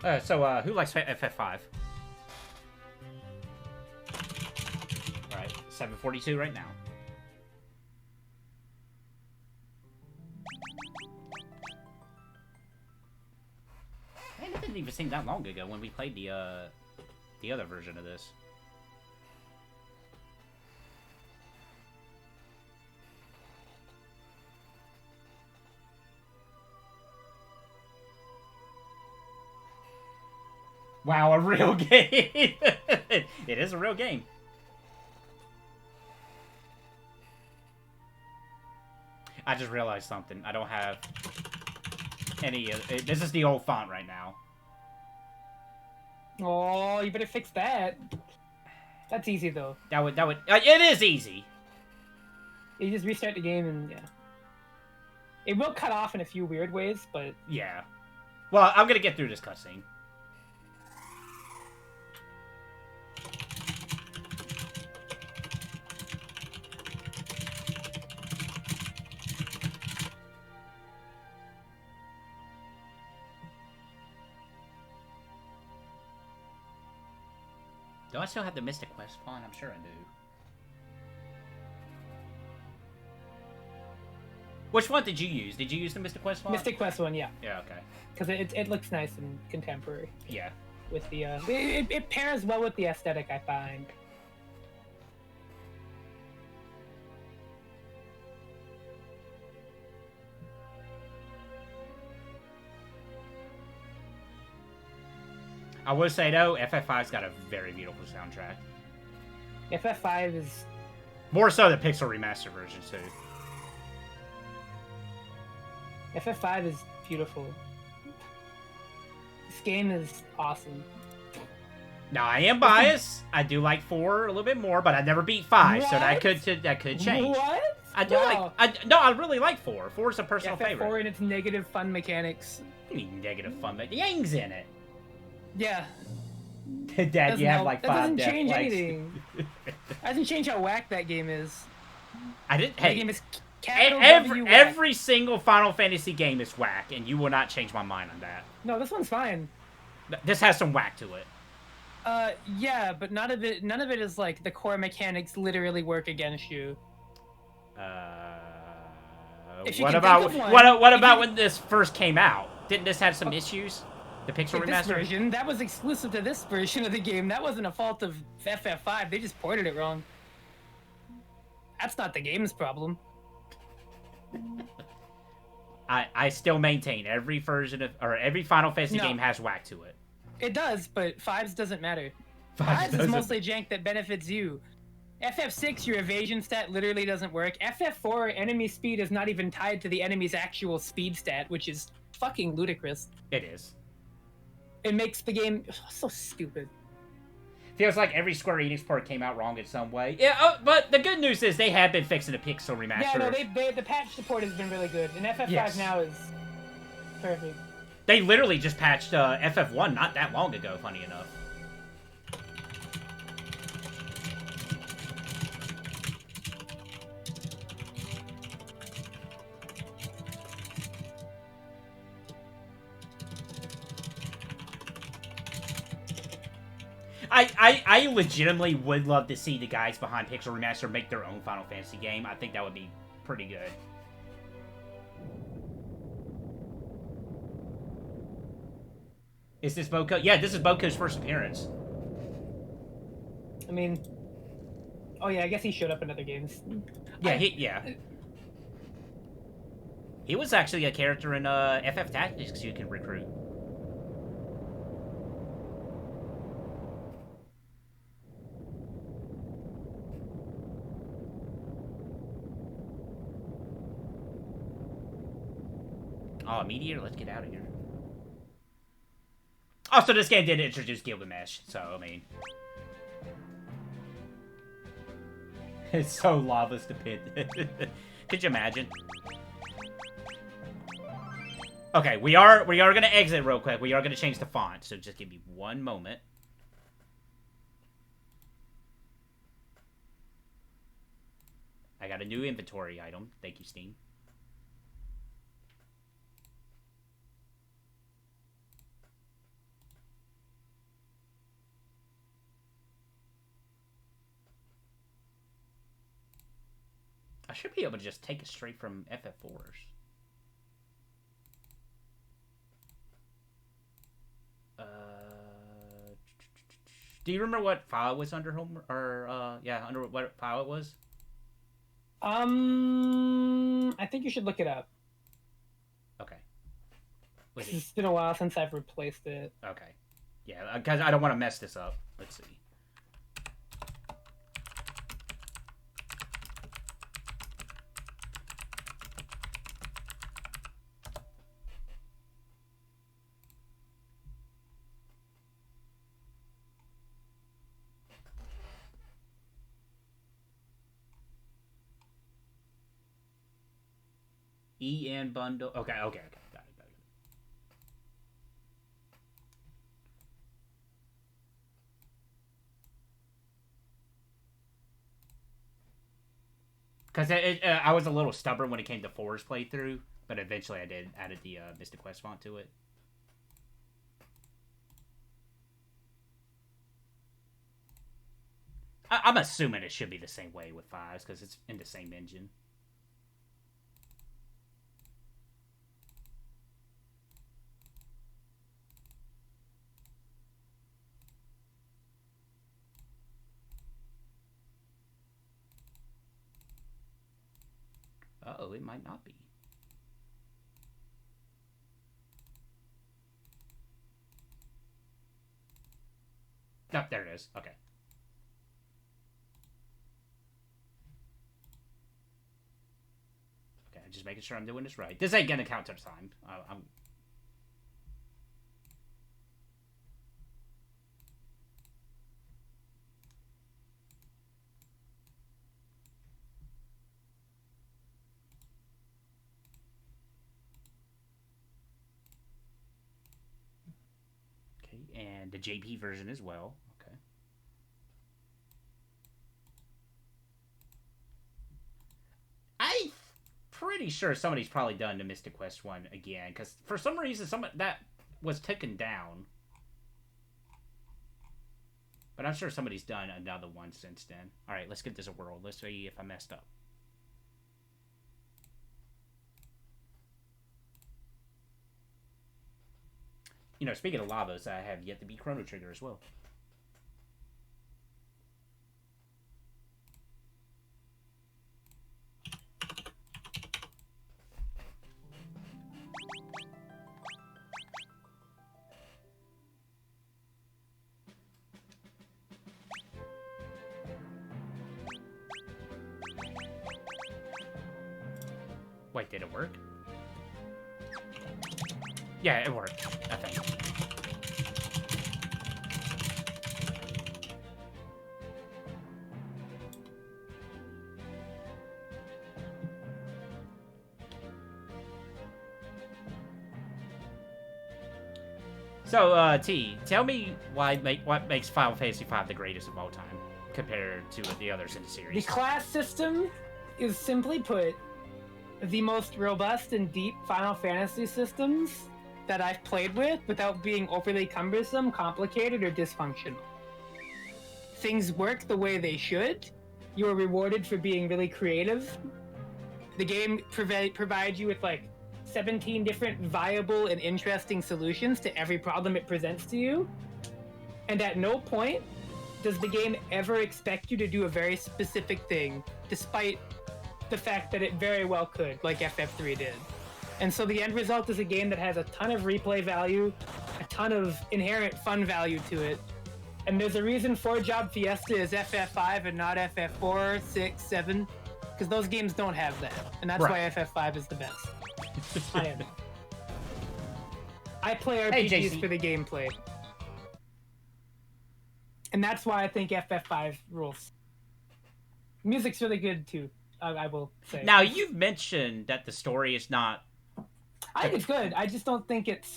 Who likes FF5? Alright, 7:42 right now. Man, it didn't even seem that long ago when we played the other version of this. Wow, a real game! It is a real game. I just realized something. I don't have any... this is the old font right now. Oh, you better fix that. That's easy, though. That would... it is easy! You just restart the game and, yeah. It will cut off in a few weird ways, but... Yeah. Well, I'm gonna get through this cutscene. Do I still have the Mystic Quest font? I'm sure I do. Which one did you use? Did you use the Mystic Quest font? Mystic Quest one, yeah. Yeah, okay. Because it looks nice and contemporary. Yeah. With the, it pairs well with the aesthetic, I find. I will say, though, FF5's got a very beautiful soundtrack. FF5 is... More so the Pixel Remaster version, too. FF5 is beautiful. This game is awesome. Now, I am biased. I do like 4 a little bit more, but I never beat 5, what? so that could change. What? I do wow. I really like 4. 4 is a personal FF4 favorite. and its negative fun mechanics. What do you mean negative fun? The Yang's in it. Yeah. Dad, you have like 5 that doesn't death change flags. anything. Doesn't change how whack that game is. I didn't. That Hey, game is capital W whack. every single Final Fantasy game is whack, and you will not change my mind on that. No, this one's fine. This has some whack to it. Yeah, but none of it is like the core mechanics literally work against you. If you What can about think of one, what about when this first came out? Didn't this have some issues? The Pixel This Remaster? version, that was exclusive to this version of the game. That wasn't a fault of FF5. They just ported it wrong. That's not the game's problem. I still maintain every version of every Final Fantasy game has whack to it. It does, but 5's doesn't matter. 5's doesn't. is mostly jank that benefits you. FF6, your evasion stat literally doesn't work. FF4, enemy speed is not even tied to the enemy's actual speed stat, which is fucking ludicrous. It is. It makes the game so stupid. Feels like every Square Enix port came out wrong in some way. Yeah, but the good news is they have been fixing the Pixel Remaster. Yeah, no, the patch support has been really good, and FF5 now is perfect. They literally just patched FF1 not that long ago, funny enough. I legitimately would love to see the guys behind Pixel Remaster make their own Final Fantasy game. I think that would be pretty good. Is this Boko? Yeah, this is Boko's first appearance. I mean, oh yeah, I guess he showed up in other games. Yeah, he was actually a character in FF Tactics you can recruit. Oh, Meteor, let's get out of here. Also, this game did introduce Gilgamesh, so, I mean... It's so lava's the pit. Could you imagine? Okay, we are gonna exit real quick. We are gonna change the font, so just give me one moment. I got a new inventory item. Thank you, Steam. I should be able to just take it straight from FF4s. Do you remember what file it was under home or yeah, under what file it was? I think you should look it up. Okay. It's been a while since I've replaced it. Okay. Yeah, because I don't want to mess this up. Let's see. EN bundle. Okay. Got it. Because I was a little stubborn when it came to 4's playthrough, but eventually I added the Mystic Quest font to it. I'm assuming it should be the same way with 5's because it's in the same engine. Uh-oh, it might not be. Oh, there it is. Okay. Okay, just making sure I'm doing this right. This ain't gonna count to the time. I'm... Okay, and the JP version as well. Okay. I'm pretty sure somebody's probably done the Mystic Quest one again, because for some reason that was taken down. But I'm sure somebody's done another one since then. Alright, let's give this a whirl. Let's see if I messed up. You know, speaking of lavas, I have yet to beat Chrono Trigger as well. Wait, did it work? Yeah, it worked, I think. So, T, tell me what makes Final Fantasy V the greatest of all time compared to the others in the series. The class system is, simply put, the most robust and deep Final Fantasy systems that I've played with without being overly cumbersome, complicated, or dysfunctional. Things work the way they should. You are rewarded for being really creative. The game provides you with like 17 different viable and interesting solutions to every problem it presents to you. And at no point does the game ever expect you to do a very specific thing, despite the fact that it very well could, like FF3 did. And so the end result is a game that has a ton of replay value, a ton of inherent fun value to it. And there's a reason 4-Job Fiesta is FF5 and not FF4, 6, 7, because those games don't have that. And that's why FF5 is the best. I am. I play RPGs for the gameplay. And that's why I think FF5 rules. Music's really good too, I will say. Now, you've mentioned that the story is not... I think it's good. I just don't think it's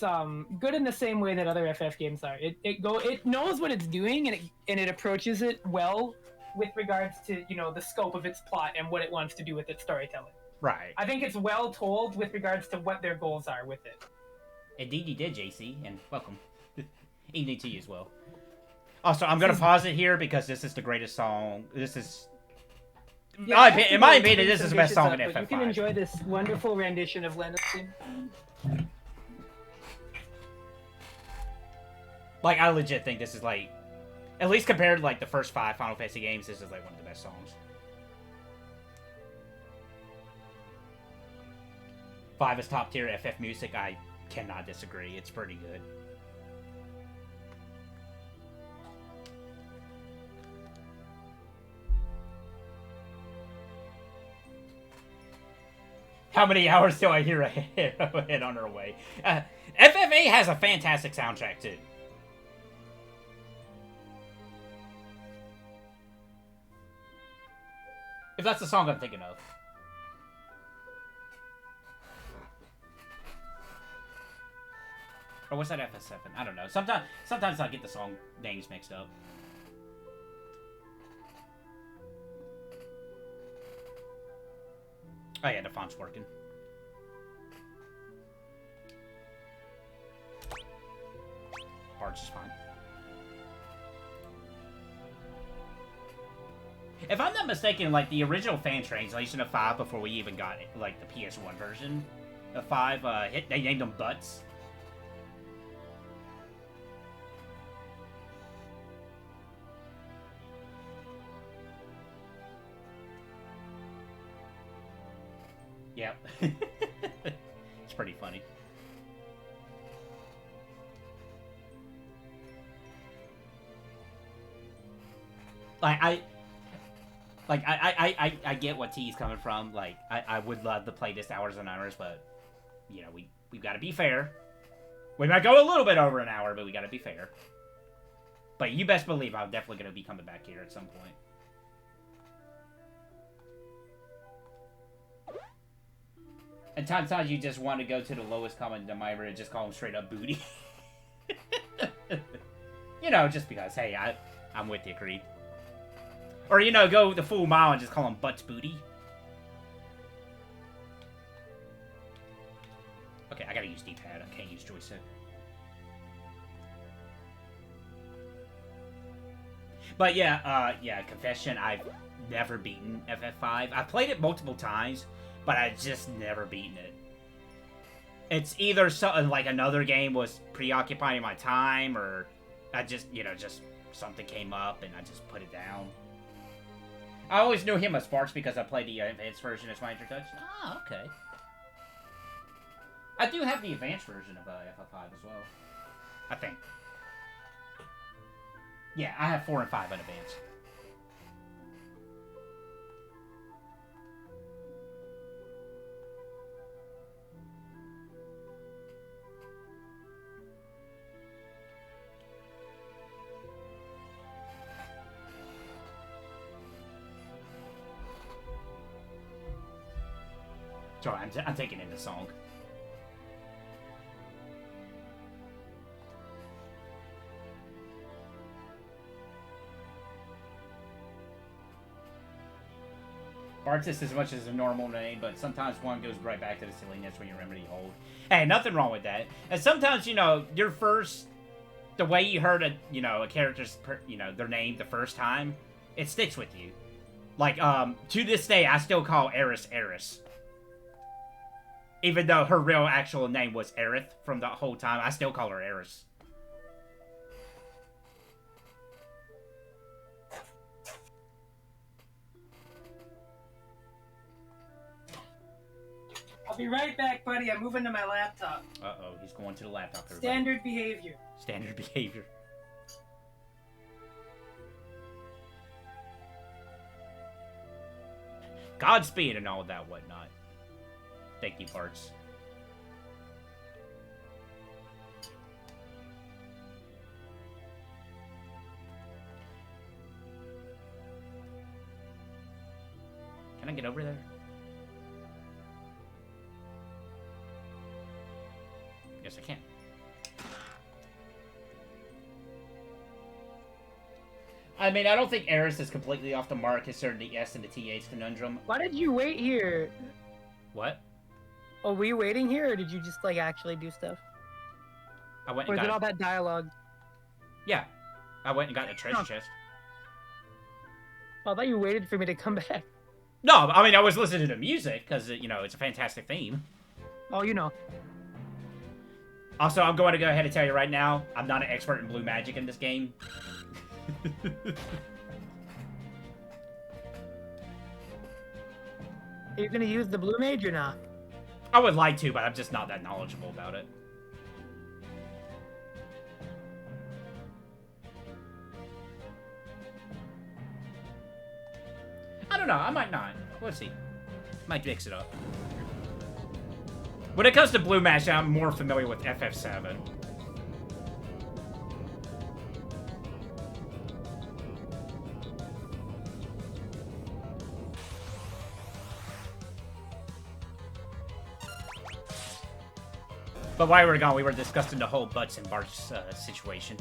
good in the same way that other FF games are. It knows what it's doing and it approaches it well with regards to, you know, the scope of its plot and what it wants to do with its storytelling. Right. I think it's well told with regards to what their goals are with it. Indeed you did, JC, and welcome. Evening to you as well. Also, I'm going to pause it here because this is the greatest song. This is In my opinion, this is the best song in FF5. You can enjoy this wonderful rendition of Lennox. Like, I legit think this is, like, at least compared to, like, the first 5 Final Fantasy games, this is, like, one of the best songs. 5 is top tier FF music. I cannot disagree. It's pretty good. How many hours do I hear ahead on her way? FF8 has a fantastic soundtrack, too. If that's the song I'm thinking of. Or was that FF7? I don't know. Sometimes I get the song names mixed up. Oh yeah, the font's working. Parts is fine. If I'm not mistaken, like, the original fan translation of 5 before we even got it, like, the PS1 version of 5, they named them Butts. Yep. It's pretty funny. I get what T's coming from. Like, I would love to play this hours and hours, but, you know, we've got to be fair. We might go a little bit over an hour, but we got to be fair. But you best believe I'm definitely going to be coming back here at some point. And sometimes you just want to go to the lowest common denominator and just call him straight up booty. You know, just because, hey, I'm with you, Creed. Or, you know, go the full mile and just call him Butts Booty. Okay, I gotta use D-pad. I can't use joystick. But yeah, confession, I've never beaten FF5. I've played it multiple times, but I've just never beaten it. It's either something like another game was preoccupying my time, or I just, you know, just something came up and I just put it down. I always knew him as Sparks because I played the advanced version as my introduction. Ah, okay. I do have the advanced version of FF5 as well. I think. Yeah, I have 4 and 5 in advance. Sorry, I'm taking in the song. Bartis as much as a normal name, but sometimes one goes right back to the silliness when you remember the old. Hey, nothing wrong with that. And sometimes, you know, your first, the way you heard a, you know, a character's, you know, their name the first time, it sticks with you. Like, to this day, I still call Eris Eris. Even though her real actual name was Aerith from the whole time, I still call her Eris. I'll be right back, buddy. I'm moving to my laptop. Uh-oh, he's going to the laptop, everybody. Standard behavior. Standard behavior. Godspeed and all that whatnot. Thank you, Parts. Can I get over there? Yes, I can. I mean, I don't think Eris is completely off the mark concerning the S and the TH conundrum. Why did you wait here? What? Oh, were you waiting here, or did you just, like, actually do stuff? I went and and got... Or is it all that dialogue? Yeah. I went and got the treasure chest. Oh, I thought you waited for me to come back. No, I mean, I was listening to music, because, you know, it's a fantastic theme. Oh, you know. Also, I'm going to go ahead and tell you right now, I'm not an expert in blue magic in this game. Are you gonna use the blue mage or not? I would like to, but I'm just not that knowledgeable about it. I don't know, I might not. We'll see. Might mix it up. When it comes to blue magic, I'm more familiar with FF7. But while we were gone, we were discussing the whole Butts and Barts situation.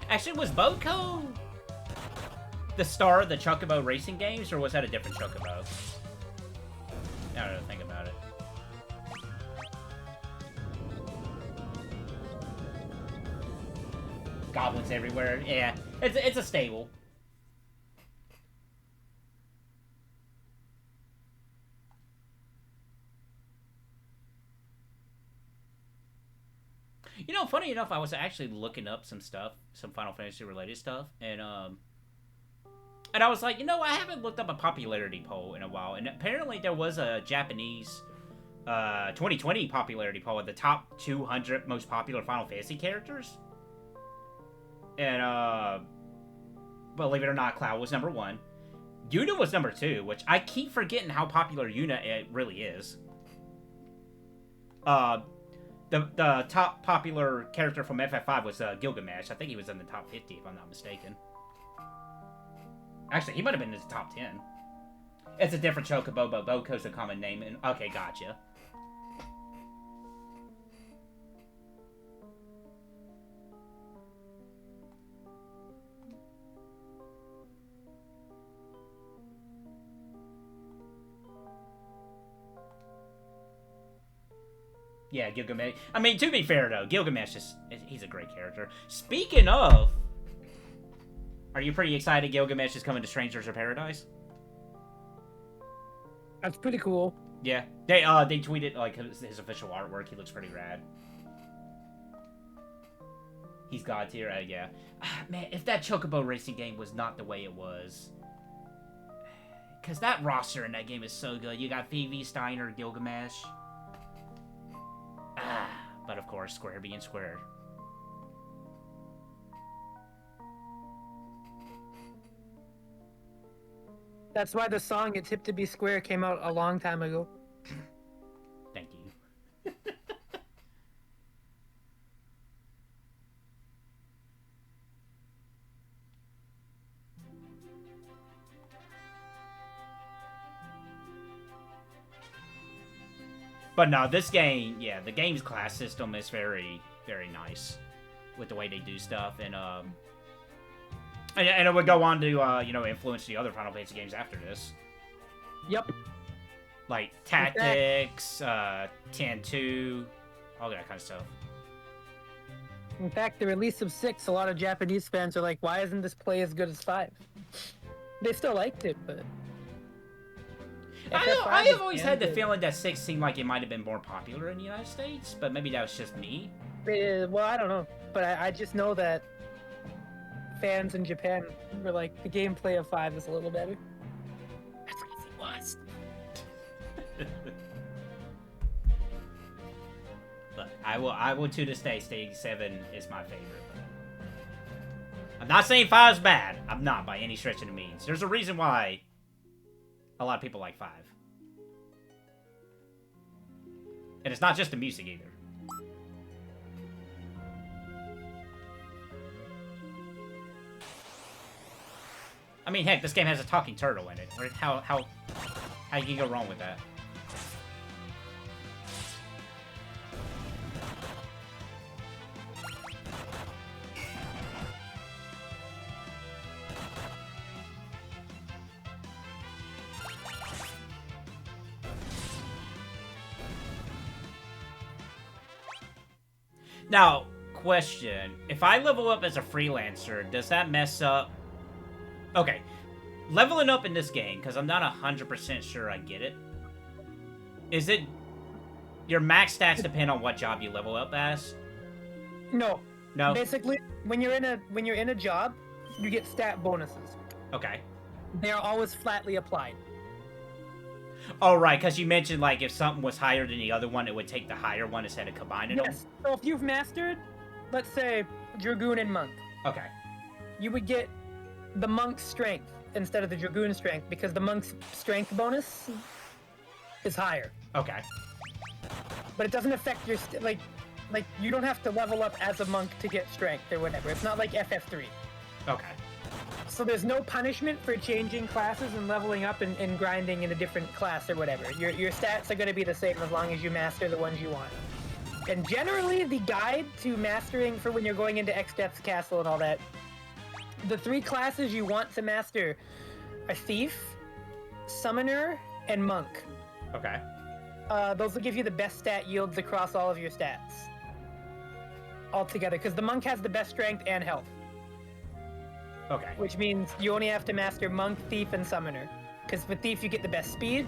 Actually, was Boko the star of the Chocobo racing games, or was that a different Chocobo? I don't know, think about it. Goblins everywhere. Yeah, it's a stable. You know, funny enough, I was actually looking up some stuff, some Final Fantasy related stuff, and I was like, you know, I haven't looked up a popularity poll in a while, and apparently there was a Japanese 2020 popularity poll of the top 200 most popular Final Fantasy characters. And believe it or not, Cloud was number 1. Yuna was number 2, which I keep forgetting how popular Yuna it really is. The top popular character from FF5 was Gilgamesh. I think he was in the top 50, if I'm not mistaken. Actually, he might have been in the top 10. It's a different Chocobo, but Boko's a common name. And okay, gotcha. Yeah, Gilgamesh. I mean, to be fair, though, Gilgamesh he's a great character. Speaking of, are you pretty excited Gilgamesh is coming to Strangers of Paradise? That's pretty cool. Yeah. They tweeted, like, his official artwork. He looks pretty rad. He's God tier, yeah. Man, if that Chocobo racing game was not the way it was. Because that roster in that game is so good. You got Phoebe, Steiner, Gilgamesh. But of course, Square being Square. That's why the song "It's Hip to Be Square" came out a long time ago. Thank you. But no, this game, yeah, the game's class system is very, very nice with the way they do stuff, and it would go on to you know, influence the other Final Fantasy games after this. Yep. Like Tactics, 10-2, all that kind of stuff. In fact, the release of 6, a lot of Japanese fans are like, "Why isn't this play as good as 5?" They still liked it, but I have always had the feeling that 6 seemed like it might have been more popular in the United States, but maybe that was just me. Well, I don't know, but I just know that fans in Japan were like, the gameplay of 5 is a little better. That's because it was. But I will to this day say 7 is my favorite. I'm not saying 5's bad. I'm not by any stretch of the means. There's a reason why a lot of people like 5. And it's not just the music either. I mean, heck, this game has a talking turtle in it. How you can go wrong with that? Now, question. If I level up as a freelancer, does that mess up... Okay. Leveling up in this game, because I'm not 100% sure I get it. Is it... Your max stats depend on what job you level up as? No. No? Basically, when you're in a job, you get stat bonuses. Okay. They are always flatly applied. Oh, right, because you mentioned, like, if something was higher than the other one, it would take the higher one instead of combining them? Yes. So if you've mastered, let's say, Dragoon and Monk, Okay. you would get the Monk's strength instead of the Dragoon strength, because the Monk's strength bonus is higher. Okay. But it doesn't affect your... like, you don't have to level up as a Monk to get strength or whatever. It's not like FF3. Okay. So there's no punishment for changing classes and leveling up and grinding in a different class or whatever. Your stats are going to be the same as long as you master the ones you want. And generally, the guide to mastering for when you're going into X-Death's Castle and all that, the 3 classes you want to master are Thief, Summoner, and Monk. Okay. Those will give you the best stat yields across all of your stats. Altogether, because the Monk has the best strength and health. Okay. Which means you only have to master Monk, Thief, and Summoner. Because with Thief you get the best speed,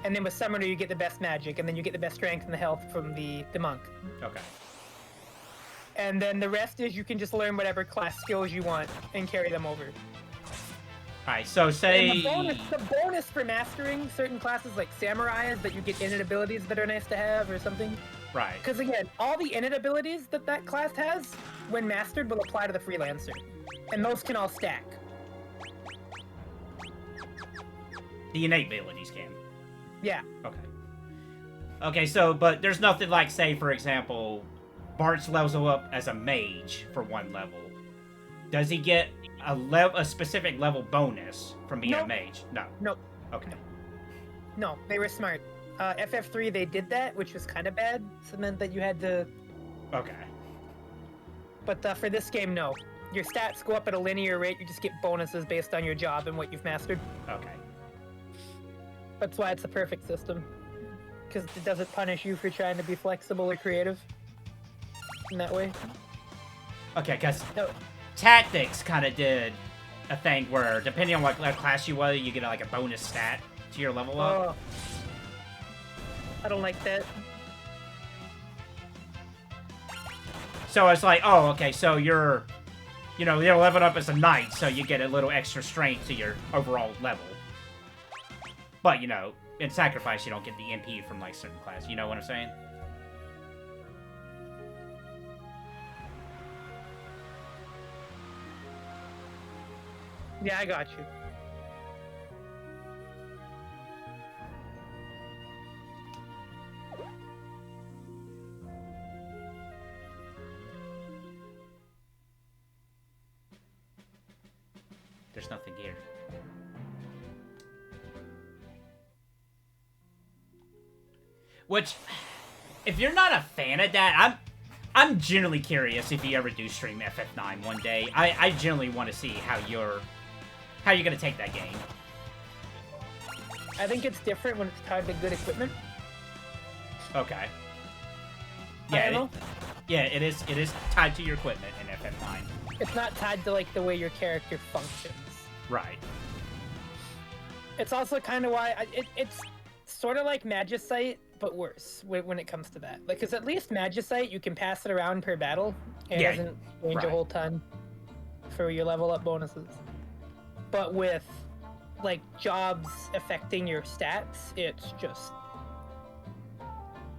and then with Summoner you get the best magic, and then you get the best strength and the health from the Monk. Okay. And then the rest is you can just learn whatever class skills you want and carry them over. Alright, so say... And the bonus for mastering certain classes like Samurai is that you get innate abilities that are nice to have or something. Right. Because again, all the innate abilities that class has, when mastered, will apply to the Freelancer. And those can all stack. The innate abilities can. Yeah. Okay. Okay, so, but there's nothing like, say, for example, Bart's levels up as a mage for 1 level. Does he get a specific level bonus from being a mage? No. Nope. Okay. No, they were smart. FF3, they did that, which was kind of bad. So it meant that you had to... Okay. But for this game, no. Your stats go up at a linear rate, you just get bonuses based on your job and what you've mastered. Okay. That's why it's a perfect system. Because it doesn't punish you for trying to be flexible or creative. In that way. Okay, because No. Tactics kind of did a thing where, depending on what class you were, you get like a bonus stat to your level up. Oh. I don't like that. So it's like, oh, okay, so you're leveling up as a knight, so you get a little extra strength to your overall level. But, in Sacrifice, you don't get the MP from, like, certain class. You know what I'm saying? Yeah, I got you. There's nothing here. Which, if you're not a fan of that, I'm generally curious if you ever do stream FF9 one day. I generally want to see how you're gonna take that game. I think it's different when it's tied to good equipment. Okay. I don't know. Yeah, it is tied to your equipment in FF9. It's not tied to like the way your character functions. Right. It's also kind of why it's sort of like Magicite, but worse when it comes to that. Like, because at least Magicite, you can pass it around per battle, and it doesn't change a whole ton for your level up bonuses. But with like jobs affecting your stats, it's just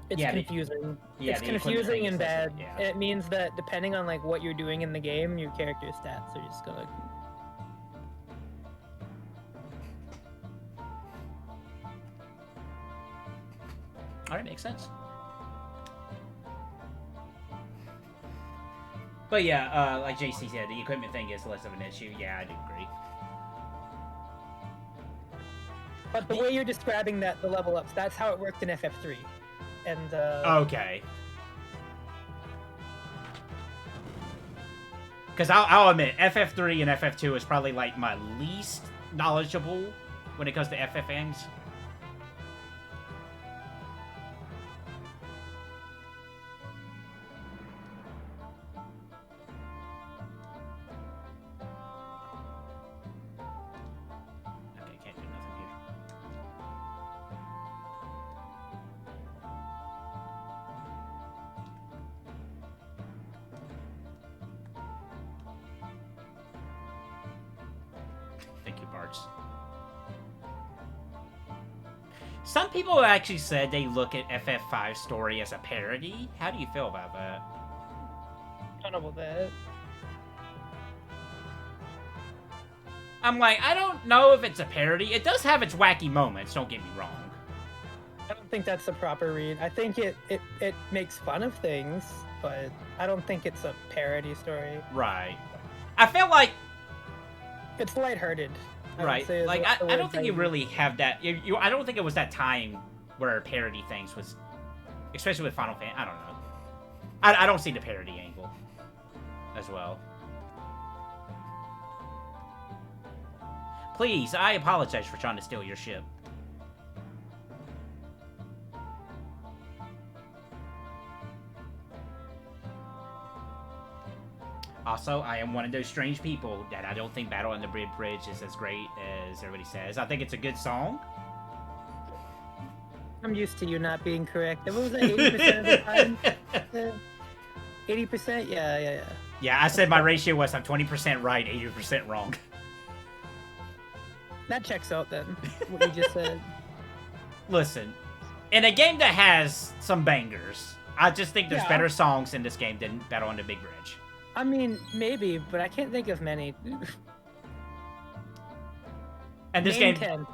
confusing. It's confusing and bad. Yeah. It means that depending on like what you're doing in the game, your character's stats are just gonna. Alright, makes sense. But yeah, like JC said, the equipment thing is less of an issue. Yeah, I do agree. But the way you're describing that, the level ups, that's how it worked in FF3. And, Okay. Because I'll admit, FF3 and FF2 is probably, like, my least knowledgeable when it comes to FFMs. parts. Some people actually said they look at FF5's story as a parody. How do you feel about that? I don't know about that. I'm like, I don't know if it's a parody. It does have its wacky moments, don't get me wrong. I don't think that's the proper read. I think it makes fun of things, but I don't think it's a parody story. Right. I feel like... It's lighthearted. Right. Like, I don't think you really have that... I don't think it was that time where parody things was... Especially with Final Fantasy. I don't know. I don't see the parody angle as well. Please, I apologize for trying to steal your ship. Also, I am one of those strange people that I don't think Battle on the Bridge is as great as everybody says. I think it's a good song. I'm used to you not being correct. What was that, 80% of the time? 80%? Yeah. Yeah, I said my ratio was I'm 20% right, 80% wrong. That checks out then, what you just said. Listen, in a game that has some bangers, I just think there's better songs in this game than Battle on the Big Bridge. I mean, maybe, but I can't think of many. And this Name game... 10.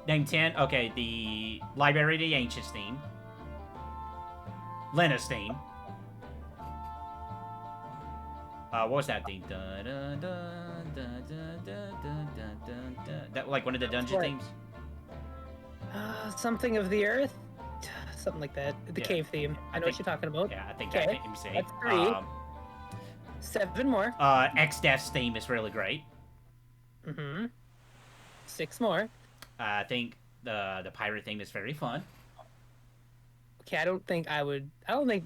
Name 10? Okay, the Library of the Ancients theme. Lena's theme. What was that theme? That, like one of the dungeon themes? Something of the Earth? Something like that. The cave theme. I know what you're talking about. Yeah, I think Okay. That's 3. 7 more. X-Death's theme is really great. 6 more. I think the pirate theme is very fun. Okay, I don't think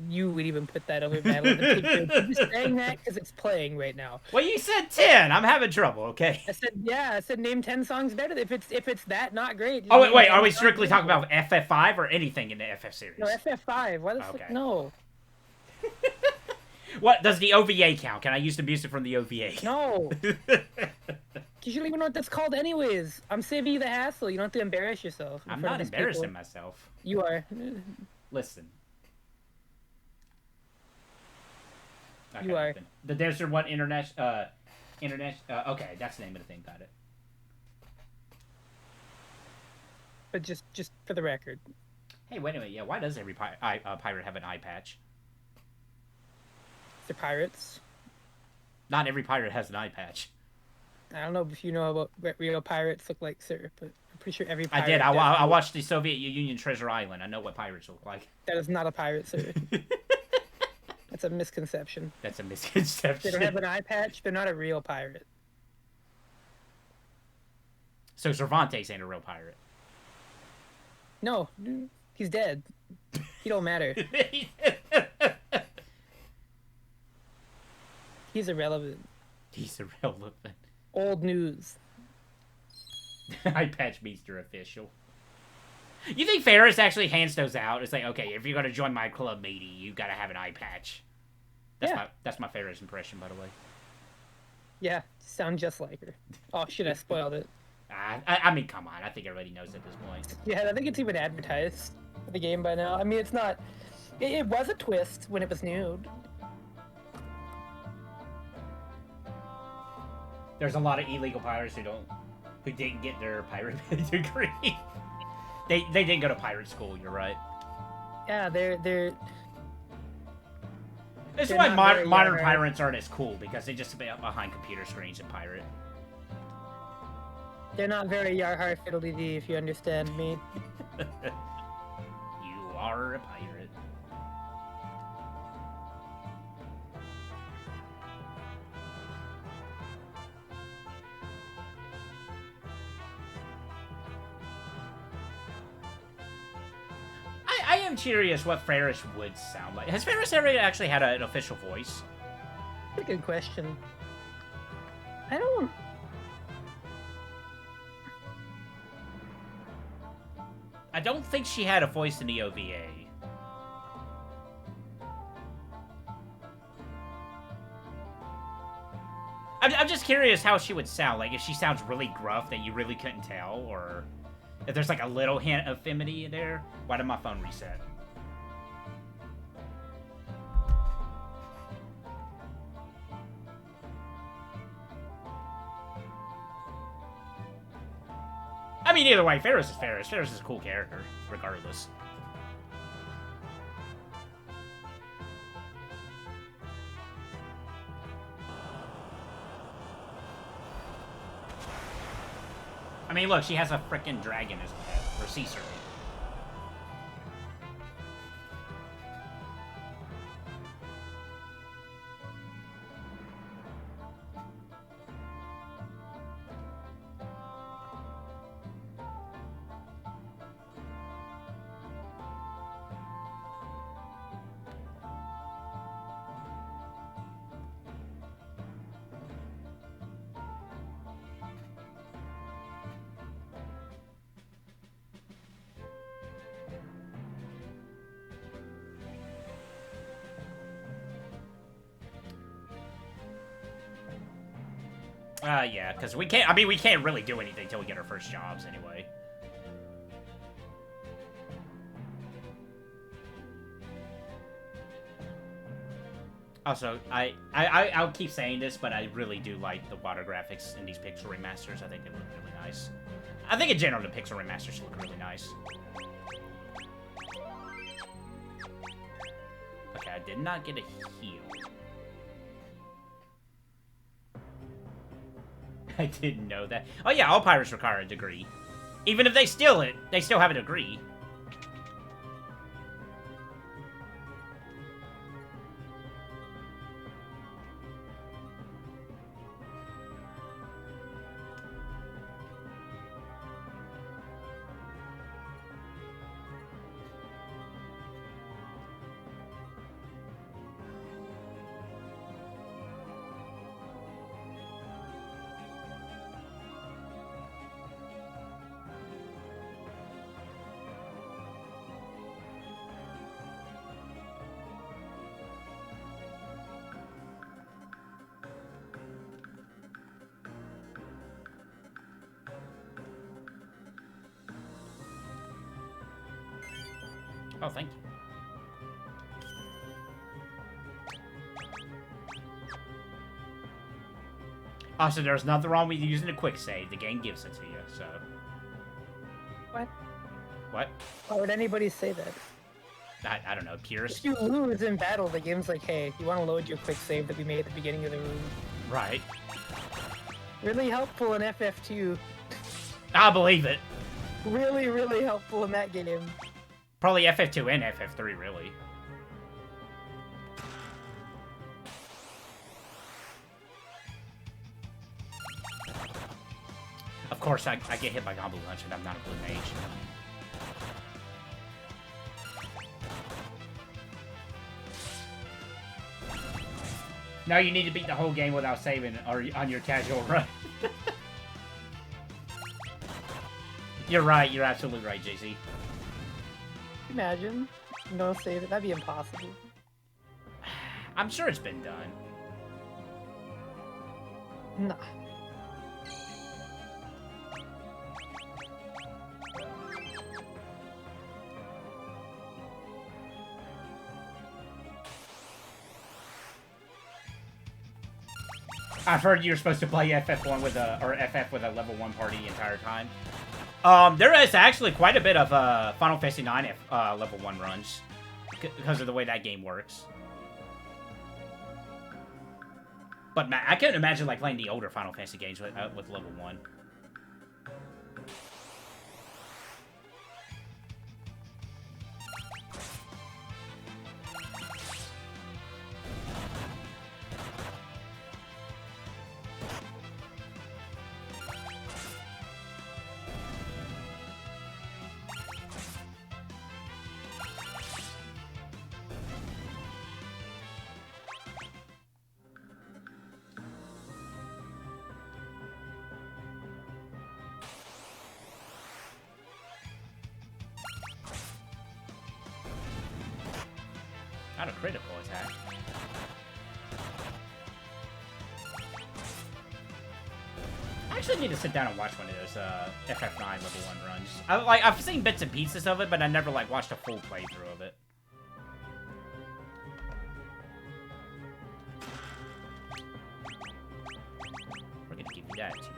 you would even put that over Battle of the Big Bridge. You're just saying that because it's playing right now. Well, you said 10. I'm having trouble, okay? I said name 10 songs better. If it's that not great. Oh, wait, are we strictly talking about FF5 or anything in the FF series? No, FF5. Why the fuck? No. What, does the OVA count? Can I use the music from the OVA? No. Because you don't even know what that's called anyways. I'm saving you the hassle. You don't have to embarrass yourself. I'm not embarrassing myself. You are. Listen. Okay, you are. The Desert One Internet... okay, that's the name of the thing. Got it. But just for the record. Hey, wait a minute. Yeah, why does every pirate have an eye patch? They're pirates. Not every pirate has an eye patch. I don't know if you know about what real pirates look like, sir, but I'm pretty sure every pirate... I did. I watched the Soviet Union Treasure Island. I know what pirates look like. That is not a pirate, sir. That's a misconception. That's a misconception. They don't have an eye patch. They're not a real pirate. So Cervantes ain't a real pirate. No, he's dead. He don't matter. He's irrelevant. He's irrelevant. Old news. Eye patch Meester official. You think Ferris actually hands those out? It's like, okay, if you're gonna join my club, matey, you gotta have an eye patch. That's my Ferris impression, by the way. Yeah, sound just like her. Oh shit, I spoiled it. I mean, come on. I think everybody knows at this point. Yeah, I think it's even advertised for the game by now. I mean, it's not... It was a twist when it was new. There's a lot of illegal pirates who didn't get their pirate degree. They didn't go to pirate school. You're right. Yeah, they're. This is why modern pirates aren't as cool, because they just sit behind computer screens and pirate. They're not very yar-har fiddly-dee, if you understand me. You are a pirate. I am curious what Ferris would sound like. Has Ferris ever actually had an official voice? That's a good question. I don't think she had a voice in the OVA. I'm just curious how she would sound. Like, if she sounds really gruff that you really couldn't tell, or if there's like a little hint of femininity there. Why did my phone reset? I mean, either way, Ferris is Ferris. Ferris is a cool character, regardless. I mean, look, she has a frickin' dragon as a pet, or sea serpent. Yeah, because we can't, I mean, we can't really do anything until we get our first jobs, anyway. Also, I'll keep saying this, but I really do like the water graphics in these pixel remasters. I think they look really nice. I think in general, the pixel remasters look really nice. Okay, I did not get a heal. I didn't know that. Oh yeah, all pirates require a degree. Even if they steal it, they still have a degree. Oh, thank you. Also, there's nothing wrong with using a quick save. The game gives it to you, so... What? What? Why would anybody say that? I don't know, Pierce? If you lose in battle, the game's like, hey, you want to load your quick save that we made at the beginning of the room? Right. Really helpful in FF2. I believe it. Really, really helpful in that game. Probably FF2 and FF3, really. Of course, I get hit by Gombo Lunch and I'm not a blue mage. Now you need to beat the whole game without saving or on your casual run. You're right, you're absolutely right, JC. Imagine. No save it. That'd be impossible. I'm sure it's been done. Nah. I've heard you're supposed to play FF1 with a, or FF with a level 1 party the entire time. There is actually quite a bit of Final Fantasy IX level 1 runs because of the way that game works. But man, I couldn't imagine like playing the older Final Fantasy games with level 1. Not a critical attack. actually need to sit down and watch one of those FF9 level 1 runs. I've seen bits and pieces of it, but I never like watched a full playthrough of it. We're gonna give you that too.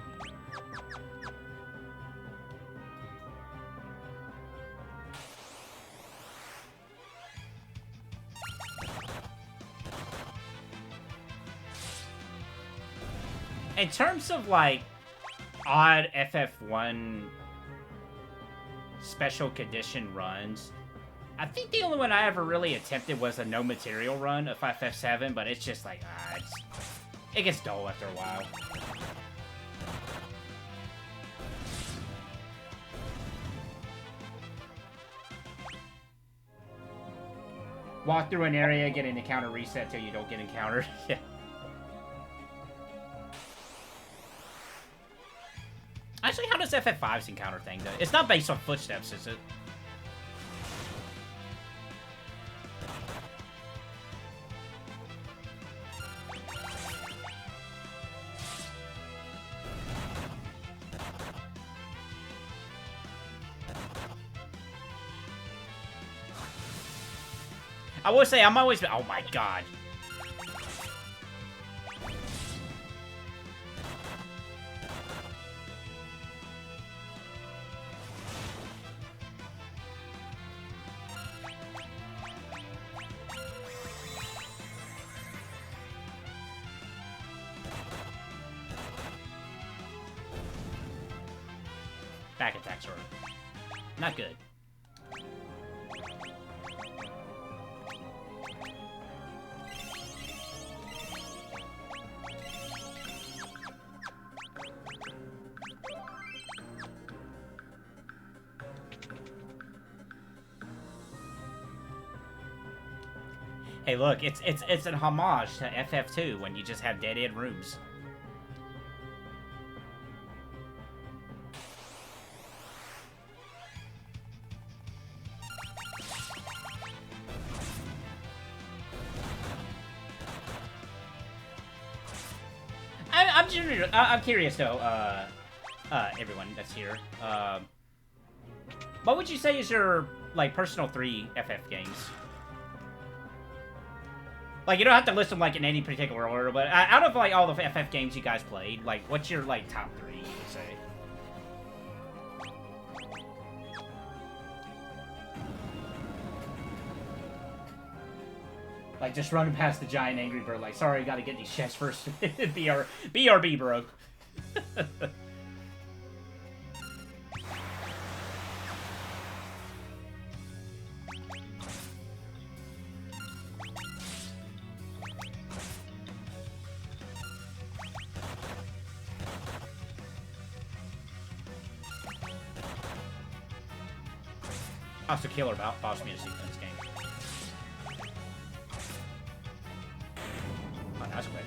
In terms of, like, odd FF1 special condition runs, I think the only one I ever really attempted was a no material run of FF7, but it's just like, it gets dull after a while. Walk through an area, get an encounter reset till you don't get encountered. Yeah. Actually, how does FF5's encounter thing, though? It's not based on footsteps, is it? I will say, I'm always... Oh my god. Back attack sword. Not good. Hey, look, it's an homage to FF2 when you just have dead-end rooms. I'm curious though, everyone that's here. What would you say is your, like, personal 3 FF games? Like, you don't have to list them, like, in any particular order, but out of, like, all the FF games you guys played, like, what's your, like, top 3, you would say? Like, just running past the giant angry bird, like, sorry, gotta get these chests first. BRB, bro. Also, killer boss music in this game. Oh, that's quick.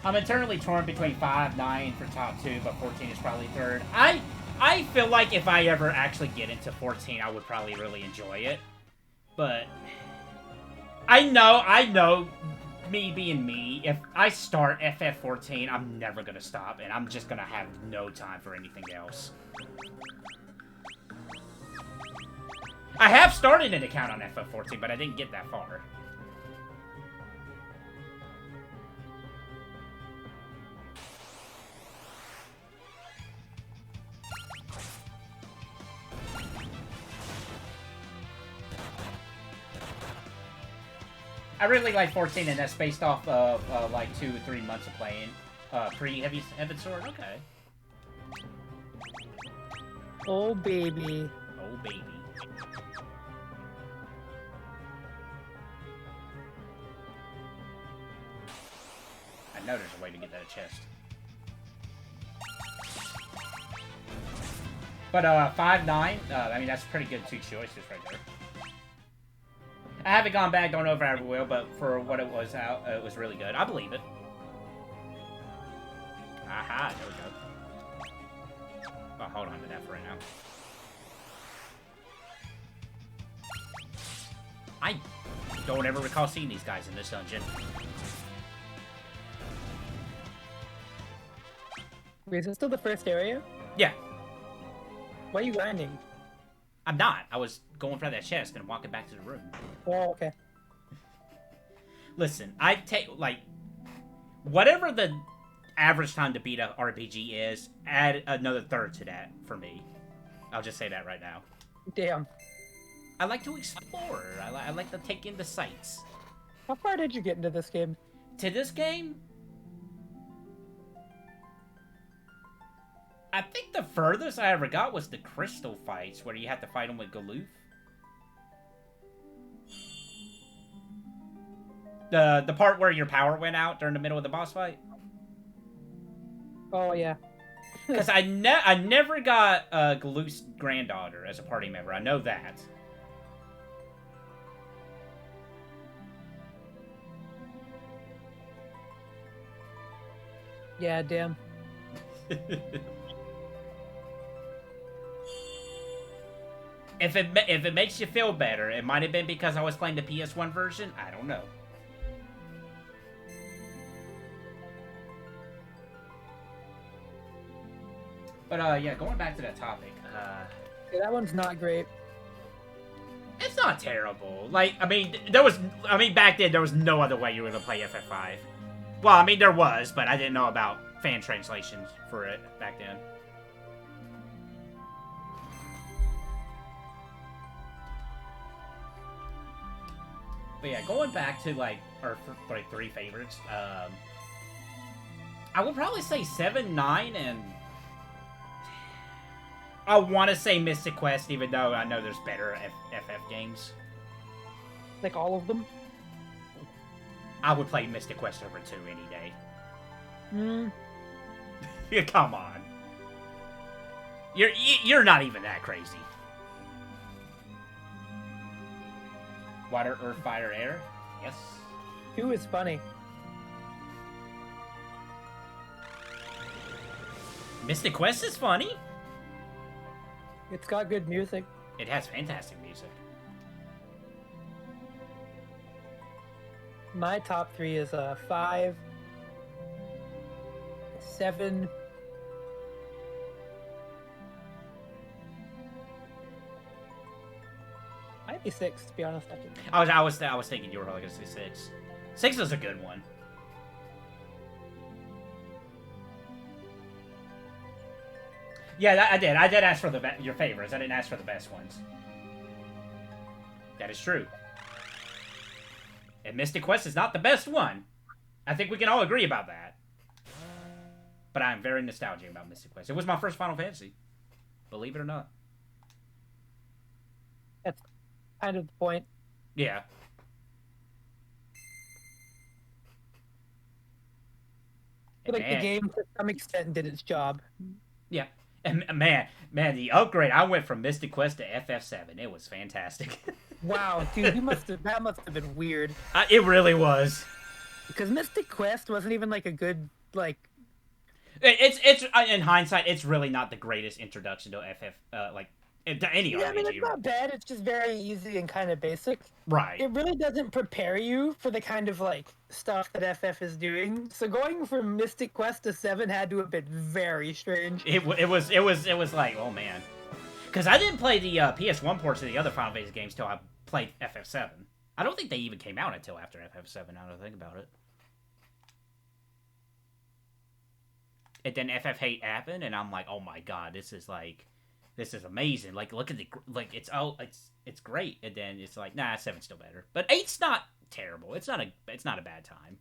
I'm internally torn between 5, 9 for top 2, but 14 is probably third. I feel like if I ever actually get into 14, I would probably really enjoy it. But I know, me being me, if I start FF14, I'm never gonna stop, and I'm just gonna have no time for anything else. I have started an account on FF14, but I didn't get that far. I really like 14, and that's based off of like 2 or 3 months of playing. Pre-Heavy Heaven Sword? Okay. Oh, baby. Oh, baby. I know there's a way to get that chest. But 5, 9, I mean, that's pretty good 2 choices right there. I haven't gone back, don't know if I ever will, but for what it was out, it was really good. I believe it. Aha, there we go. Oh, hold on to that for right now. I don't ever recall seeing these guys in this dungeon. Wait, is this still the first area? Yeah, Why are you grinding? I'm not. I was going for that chest and walking back to the room. Oh, okay. Listen, I take, like, whatever the average time to beat a RPG is, add another third to that for me. I'll just say that right now. Damn. I like to explore. I like to take in the sights. How far did you get into this game? To this game, I think the furthest I ever got was the crystal fights, where you have to fight them with Galoof. The part where your power went out during the middle of the boss fight. Oh, yeah. Because I never got Galoof's granddaughter as a party member. I know that. Yeah, damn. If it makes you feel better, it might have been because I was playing the PS1 version. I don't know. But yeah, going back to that topic. Yeah, that one's not great. It's not terrible. Like, I mean, back then there was no other way you were gonna play FF5. Well, I mean, there was, but I didn't know about fan translations for it back then. But yeah, going back to like our three favorites, I would probably say 7, 9, and I want to say Mystic Quest, even though I know there's better FF games. Like all of them? I would play Mystic Quest over 2 any day. Hmm. Yeah, come on. You're not even that crazy. Water, Earth, Fire, Air? Yes. 2 is funny. Mystic Quest is funny. It's got good music. It has fantastic music. My top 3 is 5, 7, might be 6 to be honest. I was thinking you were probably gonna say 6. 6 is a good one. Yeah, I did. I did ask for your favorites. I didn't ask for the best ones. That is true. And Mystic Quest is not the best one. I think we can all agree about that. But I'm very nostalgic about Mystic Quest. It was my first Final Fantasy. Believe it or not. That's kind of the point. Yeah. I feel like the game, to some extent, did its job. Yeah. And man, the upgrade, I went from Mystic Quest to FF7. It was fantastic. Wow, dude, that must have been weird. It really was. Because Mystic Quest wasn't even like a good, like... It's in hindsight, it's really not the greatest introduction to to any RPG. I mean, it's not bad. It's just very easy and kind of basic. Right. It really doesn't prepare you for the kind of like stuff that FF is doing. So going from Mystic Quest to 7 had to have been very strange. It was like, oh man, because I didn't play the PS1 ports of the other Final Fantasy games till I played FF7. I don't think they even came out until after FF7. Now that I think about it. And then FF8 happened, and I'm like, oh my god, this is amazing. Like, look at it's great. And then it's like, nah, 7's still better. But 8's not terrible. It's not a bad time.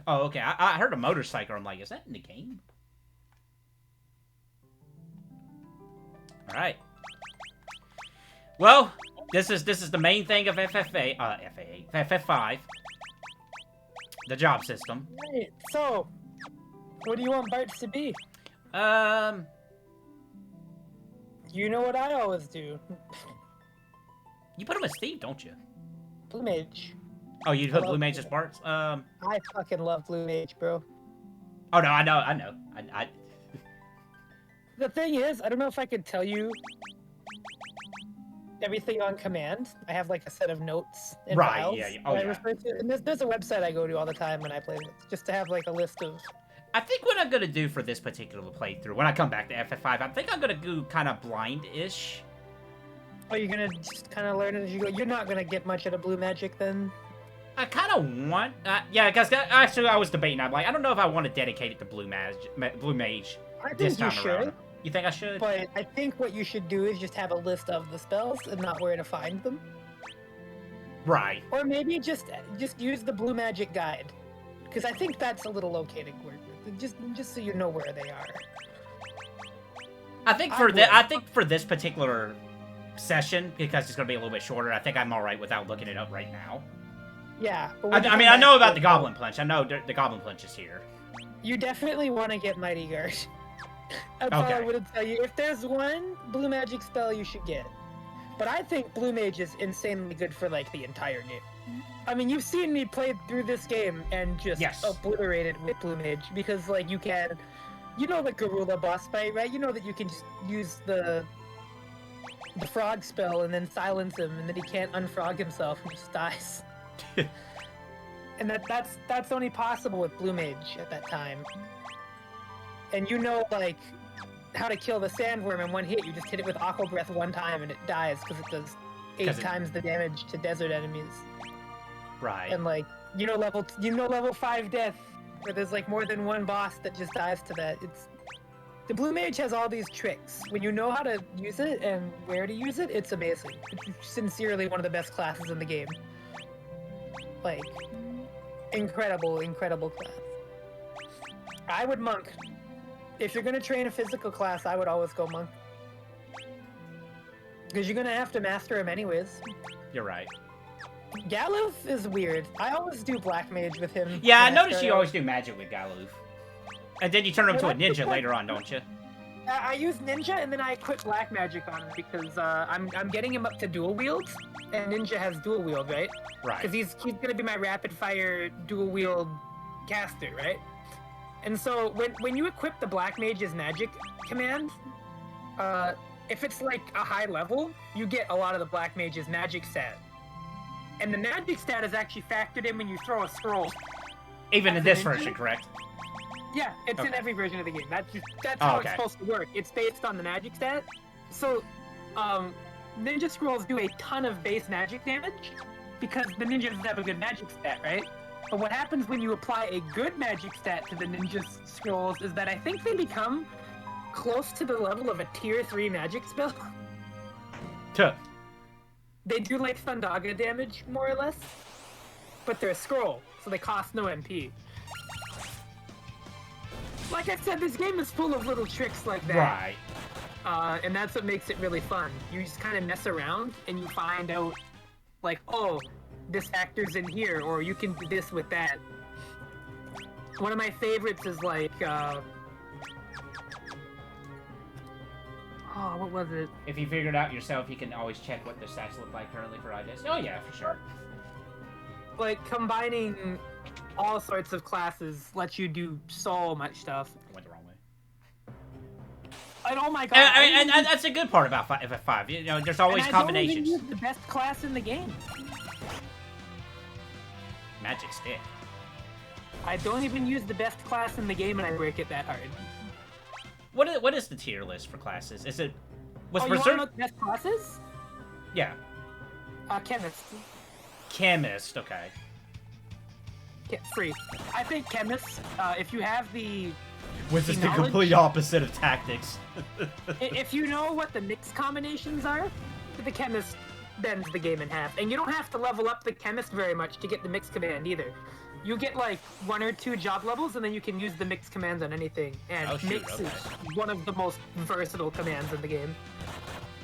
Oh, okay. I heard a motorcycle. I'm like, is that in the game? All right. Well, this is the main thing of FF5. The job system. Right. So, what do you want Bart's to be? You know what I always do. You put him as Steve, don't you? Blue Mage. Oh, you put Blue Mage as Bart? I fucking love Blue Mage, bro. Oh no, I know. The thing is, I don't know if I could tell you everything on command. I have like a set of notes and Right, files yeah, oh, that I yeah. refer to. And there's a website I go to all the time when I play this, just to have like a list of. I think what I'm gonna do for this particular playthrough, when I come back to FF5, I think I'm gonna go kind of blind-ish. Oh, you're gonna just kind of learn it as you go. You're not gonna get much out of blue magic then. I kind of want, yeah, because actually I was debating. I'm like, I don't know if I want to dedicate it to blue mage I this think you time should. around. You think I should? But I think what you should do is just have a list of the spells and not where to find them. Right. Or maybe just use the blue magic guide, because I think that's a little okay to work with. Just so you know where they are. I think for this particular session, because it's gonna be a little bit shorter, I think I'm all right without looking it up right now. Yeah. I mean, I know about the Goblin Punch. I know the Goblin Punch is here. You definitely want to get Mighty Guard. That's all I would tell you. If there's one blue magic spell, you should get. But I think Blue Mage is insanely good for like the entire game. I mean, you've seen me play through this game and just obliterate it with Blue Mage, because like you can, you know, the Garula boss fight, right? You know that you can just use the frog spell and then silence him, and then he can't unfrog himself and just dies. And that's only possible with Blue Mage at that time. And you know, like, how to kill the sandworm in one hit. You just hit it with Aqua Breath one time and it dies because it does 8 times the damage to desert enemies. Right. And like, you know level 5 death, where there's like more than one boss that just dies to that. The Blue Mage has all these tricks. When you know how to use it and where to use it, it's amazing. It's sincerely one of the best classes in the game. Like, incredible class. I would monk. If you're gonna train a physical class, I would always go monk. Because you're gonna have to master him anyways. You're right. Galuf is weird. I always do black mage with him. Yeah, I noticed you always do magic with Galuf. And then you turn him to a ninja later on, don't you? I use ninja and then I quit black magic on him because I'm getting him up to dual wield, and ninja has dual wield, right? Right. Because he's gonna be my rapid fire dual wield caster, right? And so when you equip the black mage's magic command, if it's like a high level, you get a lot of the black mage's magic stat. And the magic stat is actually factored in when you throw a scroll. Even in this version, correct? Yeah, it's in every version of the game. That's how it's supposed to work. It's based on the magic stat. So, ninja scrolls do a ton of base magic damage because the ninja doesn't have a good magic stat, right? But what happens when you apply a good magic stat to the ninja scrolls is that I think they become close to the level of a tier 3 magic spell. Tuh. They do like Thundaga damage, more or less, but they're a scroll, so they cost no MP. Like I said, this game is full of little tricks like that. Right. And that's what makes it really fun. You just kind of mess around and you find out, like, oh, this factor's in here, or you can do this with that. One of my favorites is like, oh, what was it? If you figure it out yourself, you can always check what the stats look like currently for IDES. Oh yeah, for sure. Like, combining all sorts of classes lets you do so much stuff. I went the wrong way. And oh my god! And that's a good part about FF5. You know, there's always combinations. I don't even use the best class in the game. Magic stick. I don't even use the best class in the game, and I break it that hard. What is the tier list for classes? Is it you want to know the best classes? Yeah. Chemist. Chemist, okay. Free. I think chemists, if you have the Which is the complete opposite of tactics. If you know what the mix combinations are, the chemist bends the game in half. And you don't have to level up the chemist very much to get the mix command either. You get like 1 or 2 job levels, and then you can use the mix commands on anything. And mix is one of the most versatile commands in the game.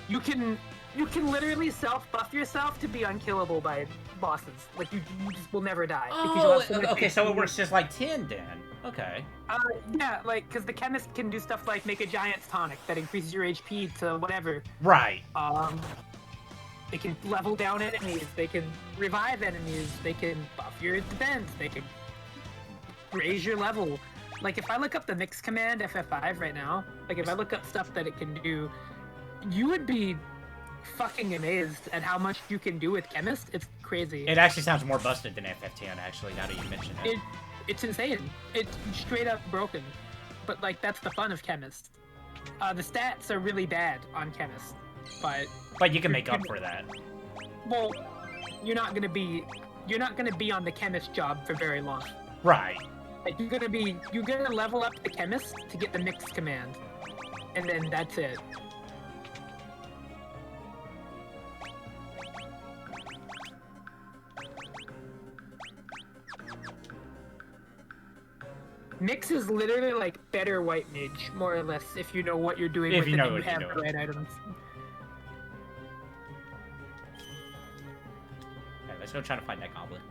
You can literally self-buff yourself to be unkillable by bosses. Like, you just will never die. Oh, okay, so it works just like 10 then. Okay. Yeah, like, because the chemist can do stuff like make a giant's tonic that increases your HP to whatever. Right. They can level down enemies, they can revive enemies, they can buff your defense, they can raise your level. Like, if I look up the mix command FF5 right now, like, if I look up stuff that it can do, you would be fucking amazed at how much you can do with Chemist. It's crazy. It actually sounds more busted than FF10, actually, now that you mention it. It's insane. It's straight up broken. But, like, that's the fun of Chemist. The stats are really bad on Chemist, But you can make up for that. Well, you're not gonna be on the Chemist job for very long. Right. Like, you're gonna level up the Chemist to get the Mix command. And then that's it. Mix is literally like better White Mage, more or less, if you know what you're doing with it and you have the right items. Alright, let's go try to find that goblin.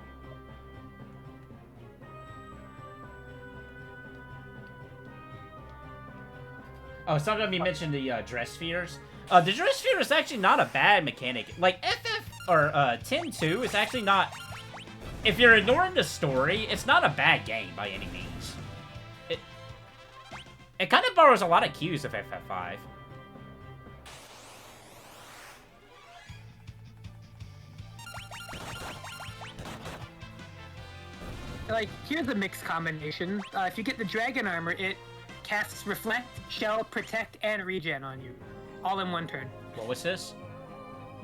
Oh, sometimes you mentioned the dress spheres. The dress sphere is actually not a bad mechanic. Like, or 10-2 is actually not... If you're ignoring the story, it's not a bad game by any means. It kind of borrows a lot of cues of FF5. Like, here's a mixed combination. If you get the dragon armor, it casts Reflect, Shell, Protect, and Regen on you. All in one turn. What was this?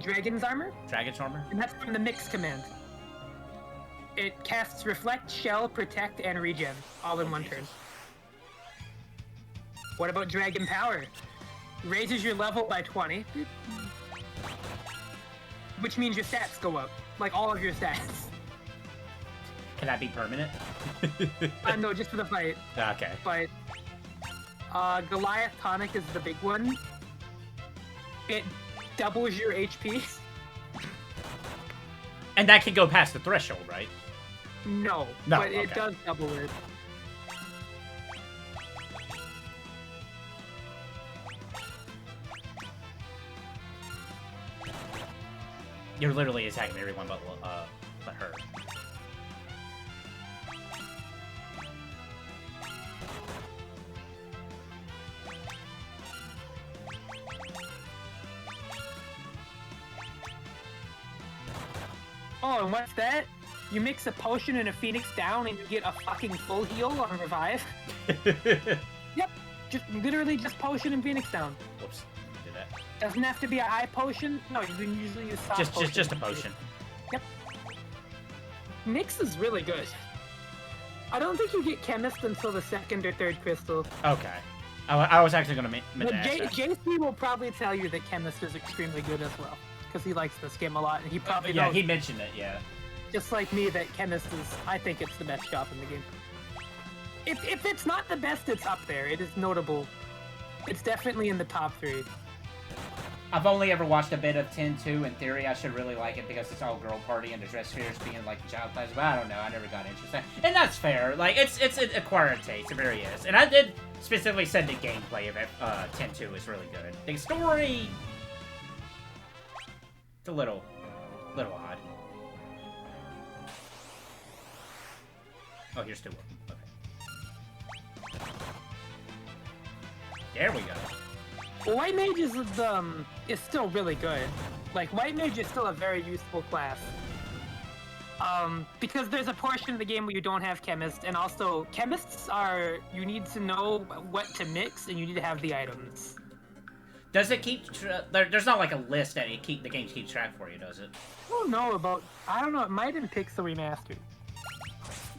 Dragon's armor? Dragon's armor? And that's from the mix command. It casts Reflect, Shell, Protect, and Regen. All in one turn. What about Dragon Power? Raises your level by 20. Which means your stats go up. Like, all of your stats. Can that be permanent? No, just for the fight. Okay. But, Goliath Tonic is the big one. It doubles your HP. And that can go past the threshold, right? No, but it does double it. You're literally attacking everyone but her. Oh, and what's that? You mix a potion and a Phoenix down and you get a fucking full heal on Revive. Yep, literally just potion and Phoenix down. Whoops, did that. Doesn't have to be a high potion. No, you can usually use soft potion. Just a potion. Yep. Mix is really good. I don't think you get Chemist until the second or third crystal. Okay. I was actually going to But JC will probably tell you that Chemist is extremely good as well. Because he likes this game a lot, and he probably knows, he mentioned it, yeah. Just like me, that Chemist is, I think it's the best job in the game. If it's not the best, it's up there. It is notable. It's definitely in the top 3. I've only ever watched a bit of 10-2. In theory, I should really like it because it's all girl party and the dress spheres being like a child class, but I don't know, I never got interested. And that's fair. Like, it's an acquired taste, it very is. And I did specifically said the gameplay of it, 10-2 is really good. The story... It's a little odd. Oh, here's 2 of them. Okay. There we go. Well, White Mage is still really good. Like, White Mage is still a very useful class. Because there's a portion of the game where you don't have Chemist, and also, Chemists are... You need to know what to mix, and you need to have the items. Does it keep... There's not like a list that the game keeps track for you, does it? I don't know, it might in Pixel Remastered.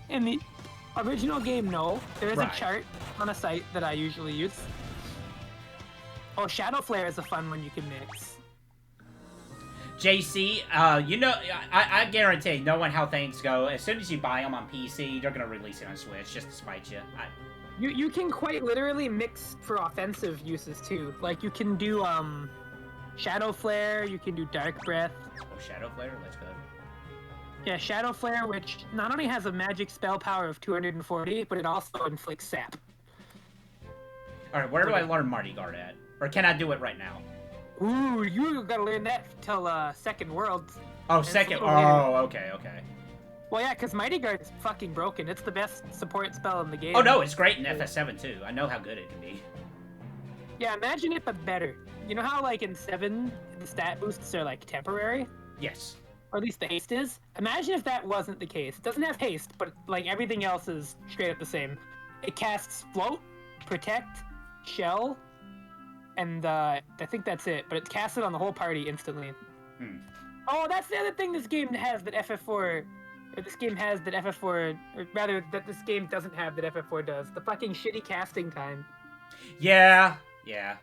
In the original game, no. There is a chart on a site that I usually use. Oh, Shadow Flare is a fun one you can mix. JC, you know, I guarantee, knowing how things go, as soon as you buy them on PC, they're going to release it on Switch just to spite you. You can quite literally mix for offensive uses, too. Like, you can do, Shadow Flare, you can do Dark Breath. Oh, Shadow Flare? Let's go. Yeah, Shadow Flare, which not only has a magic spell power of 240, but it also inflicts sap. Alright, where do I learn Marty Guard at? Or can I do it right now? Ooh, you gotta learn that till, Second World. Oh, second. Oh, okay. Well, yeah, because Mighty Guard is fucking broken. It's the best support spell in the game. Oh, no, it's great in FS7, too. I know how good it can be. Yeah, imagine it, but better. You know how, like, in 7, the stat boosts are, like, temporary? Yes. Or at least the haste is? Imagine if that wasn't the case. It doesn't have haste, but, like, everything else is straight up the same. It casts Float, Protect, Shell, and, I think that's it. But it casts it on the whole party instantly. Hmm. Oh, that's the other thing this game has that FF4... Or this game has that FF4... Or rather, that this game doesn't have that FF4 does. The fucking shitty casting time. Yeah. Yeah.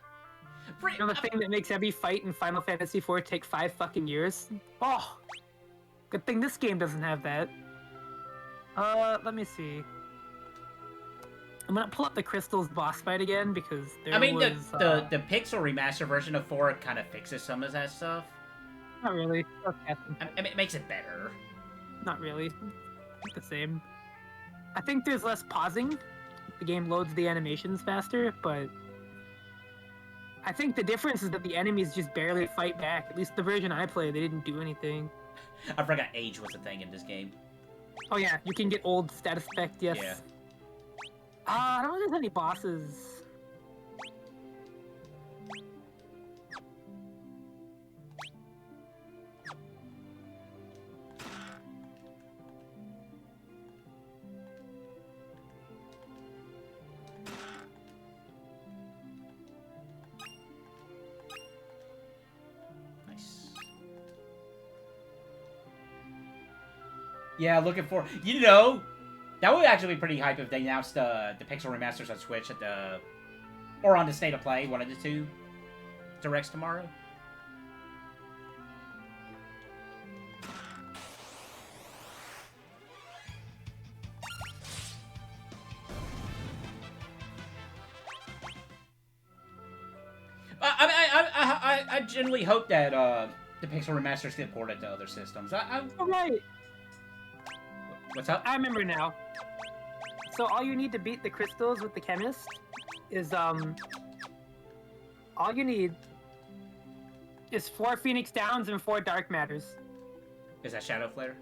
You know, the thing that makes every fight in Final Fantasy IV take 5 fucking years? Oh! Good thing this game doesn't have that. Let me see. I'm gonna pull up the Crystal's boss fight again, because there was... the Pixel Remaster version of 4 kind of fixes some of that stuff. Not really. I mean, it makes it better. Not really. It's the same. I think there's less pausing. The game loads the animations faster, but... I think the difference is that the enemies just barely fight back. At least the version I played, they didn't do anything. I forgot age was a thing in this game. Oh yeah, you can get old status effect, yes. Yeah. I don't know if there's any bosses. Yeah, looking for... You know, that would actually be pretty hype if they announced the Pixel Remasters on Switch at the... Or on the State of Play, one of the two directs tomorrow. I generally hope that the Pixel Remasters get ported to other systems. Oh, right. What's up? I remember now. So all you need to beat the crystals with the chemist is all you need is 4 Phoenix Downs and 4 Dark Matters. Is that Shadow Flare?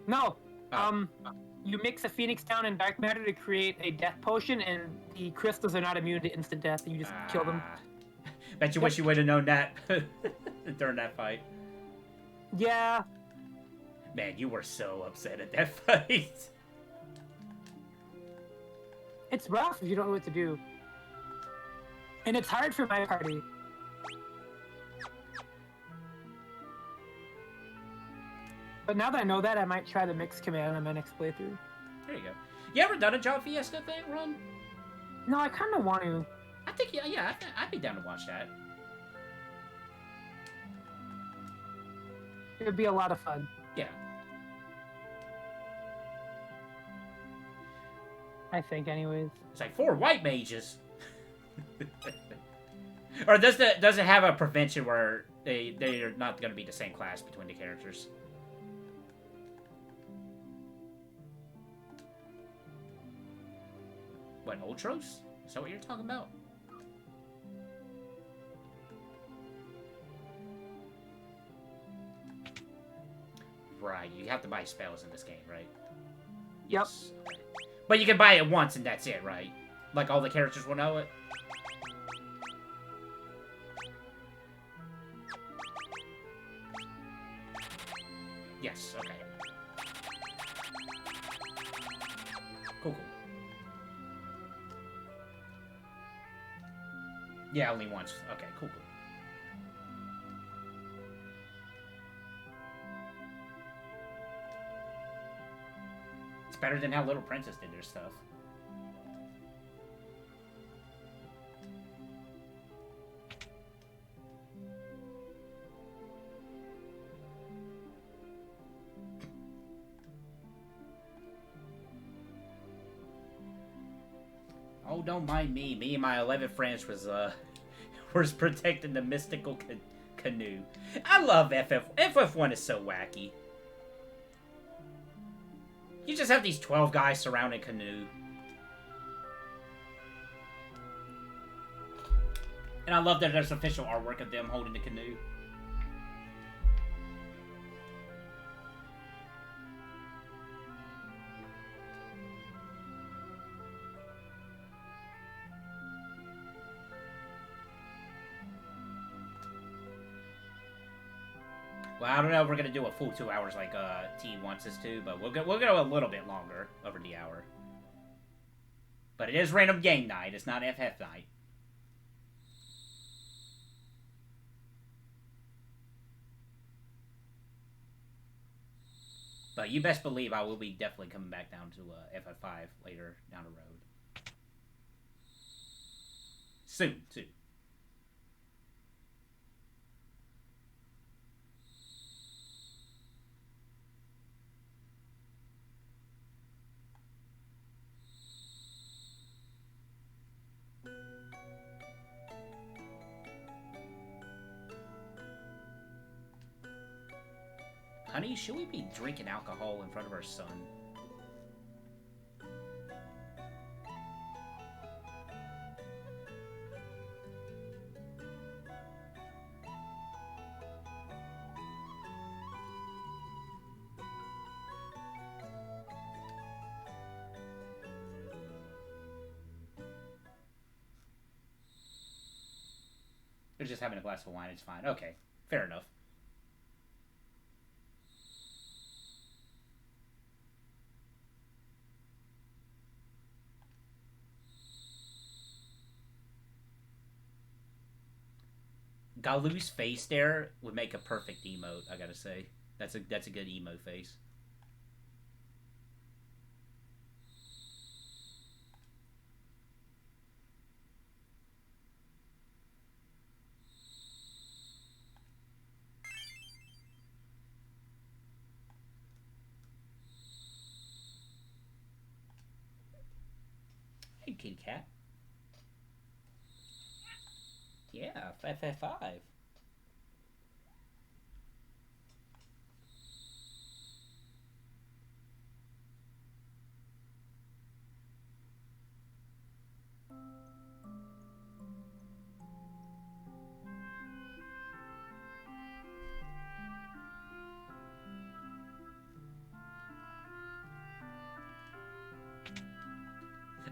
No. You mix a Phoenix Down and Dark Matter to create a death potion, and the crystals are not immune to instant death. You just kill them. Bet you wish you would have known that during that fight. Yeah. Man, you were so upset at that fight. It's rough if you don't know what to do. And it's hard for my party. But now that I know that, I might try the mix command on my next playthrough. There you go. You ever done a Job Fiesta thing, run? No, I kind of want to. I think, yeah, I'd be down to watch that. It would be a lot of fun. Yeah. I think, anyways. It's like 4 white mages. Or does it have a prevention where they are not going to be the same class between the characters? What, Ultros? Is that what you're talking about? Right, you have to buy spells in this game, right? Yep. Yes. Okay. But you can buy it once and that's it, right? Like all the characters will know it? Yes, okay. Cool, cool. Yeah, only once. Okay, cool, cool. It's better than how Little Princess did their stuff. Oh, don't mind me. Me and my 11 friends was protecting the mystical canoe. I love FF. FF1 is so wacky. You just have these 12 guys surrounding canoe. And I love that there's official artwork of them holding the canoe. Well, I don't know if we're gonna do a full 2 hours like T wants us to, but we'll go a little bit longer over the hour. But it is random game night. It's not FF night. But you best believe I will be definitely coming back down to FF5 later down the road. Soon, too. Honey, should we be drinking alcohol in front of our son? They're just having a glass of wine. It's fine. Okay, fair enough. Galu's face there would make a perfect emote, I gotta say. That's a good emo face. Hey, kitty cat. Yeah, 555.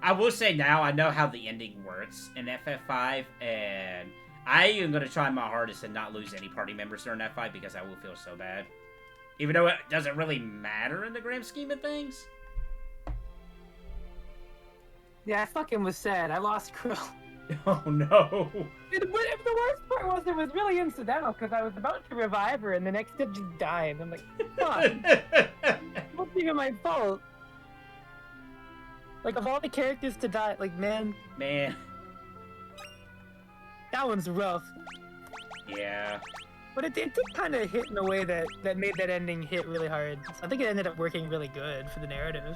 I will say now I know how the ending works in FF5, and I am going to try my hardest to not lose any party members during that fight because I will feel so bad. Even though it doesn't really matter in the grand scheme of things. Yeah, I fucking was sad. I lost Krill. Oh no. The worst part was it was really incidental because I was about to revive her and the next step just died. I'm like, fuck. It wasn't even my fault. Like, of all the characters to die, like, man. Man. That one's rough. Yeah. But it did kind of hit in a way that made that ending hit really hard. So I think it ended up working really good for the narrative.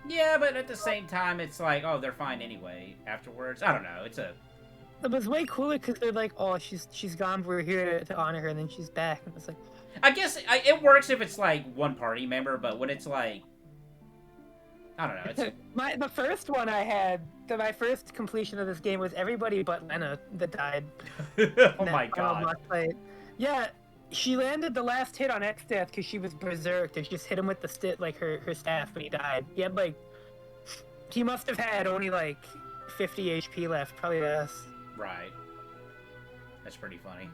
Yeah, but at the same time, it's like, oh, they're fine anyway afterwards. I don't know. It's a... It was way cooler because they're like, oh, she's gone, we're here to honor her, and then she's back. And it's like... I guess it works if it's, like, one party member, but when it's, like... I don't know. It's... The first one I had, my first completion of this game was everybody but Lena that died. Oh my god. Yeah, she landed the last hit on X-Death because she was berserked and she just hit him with the her staff, but he died. He had like, he must have had only like 50 HP left, probably less. Right. That's pretty funny.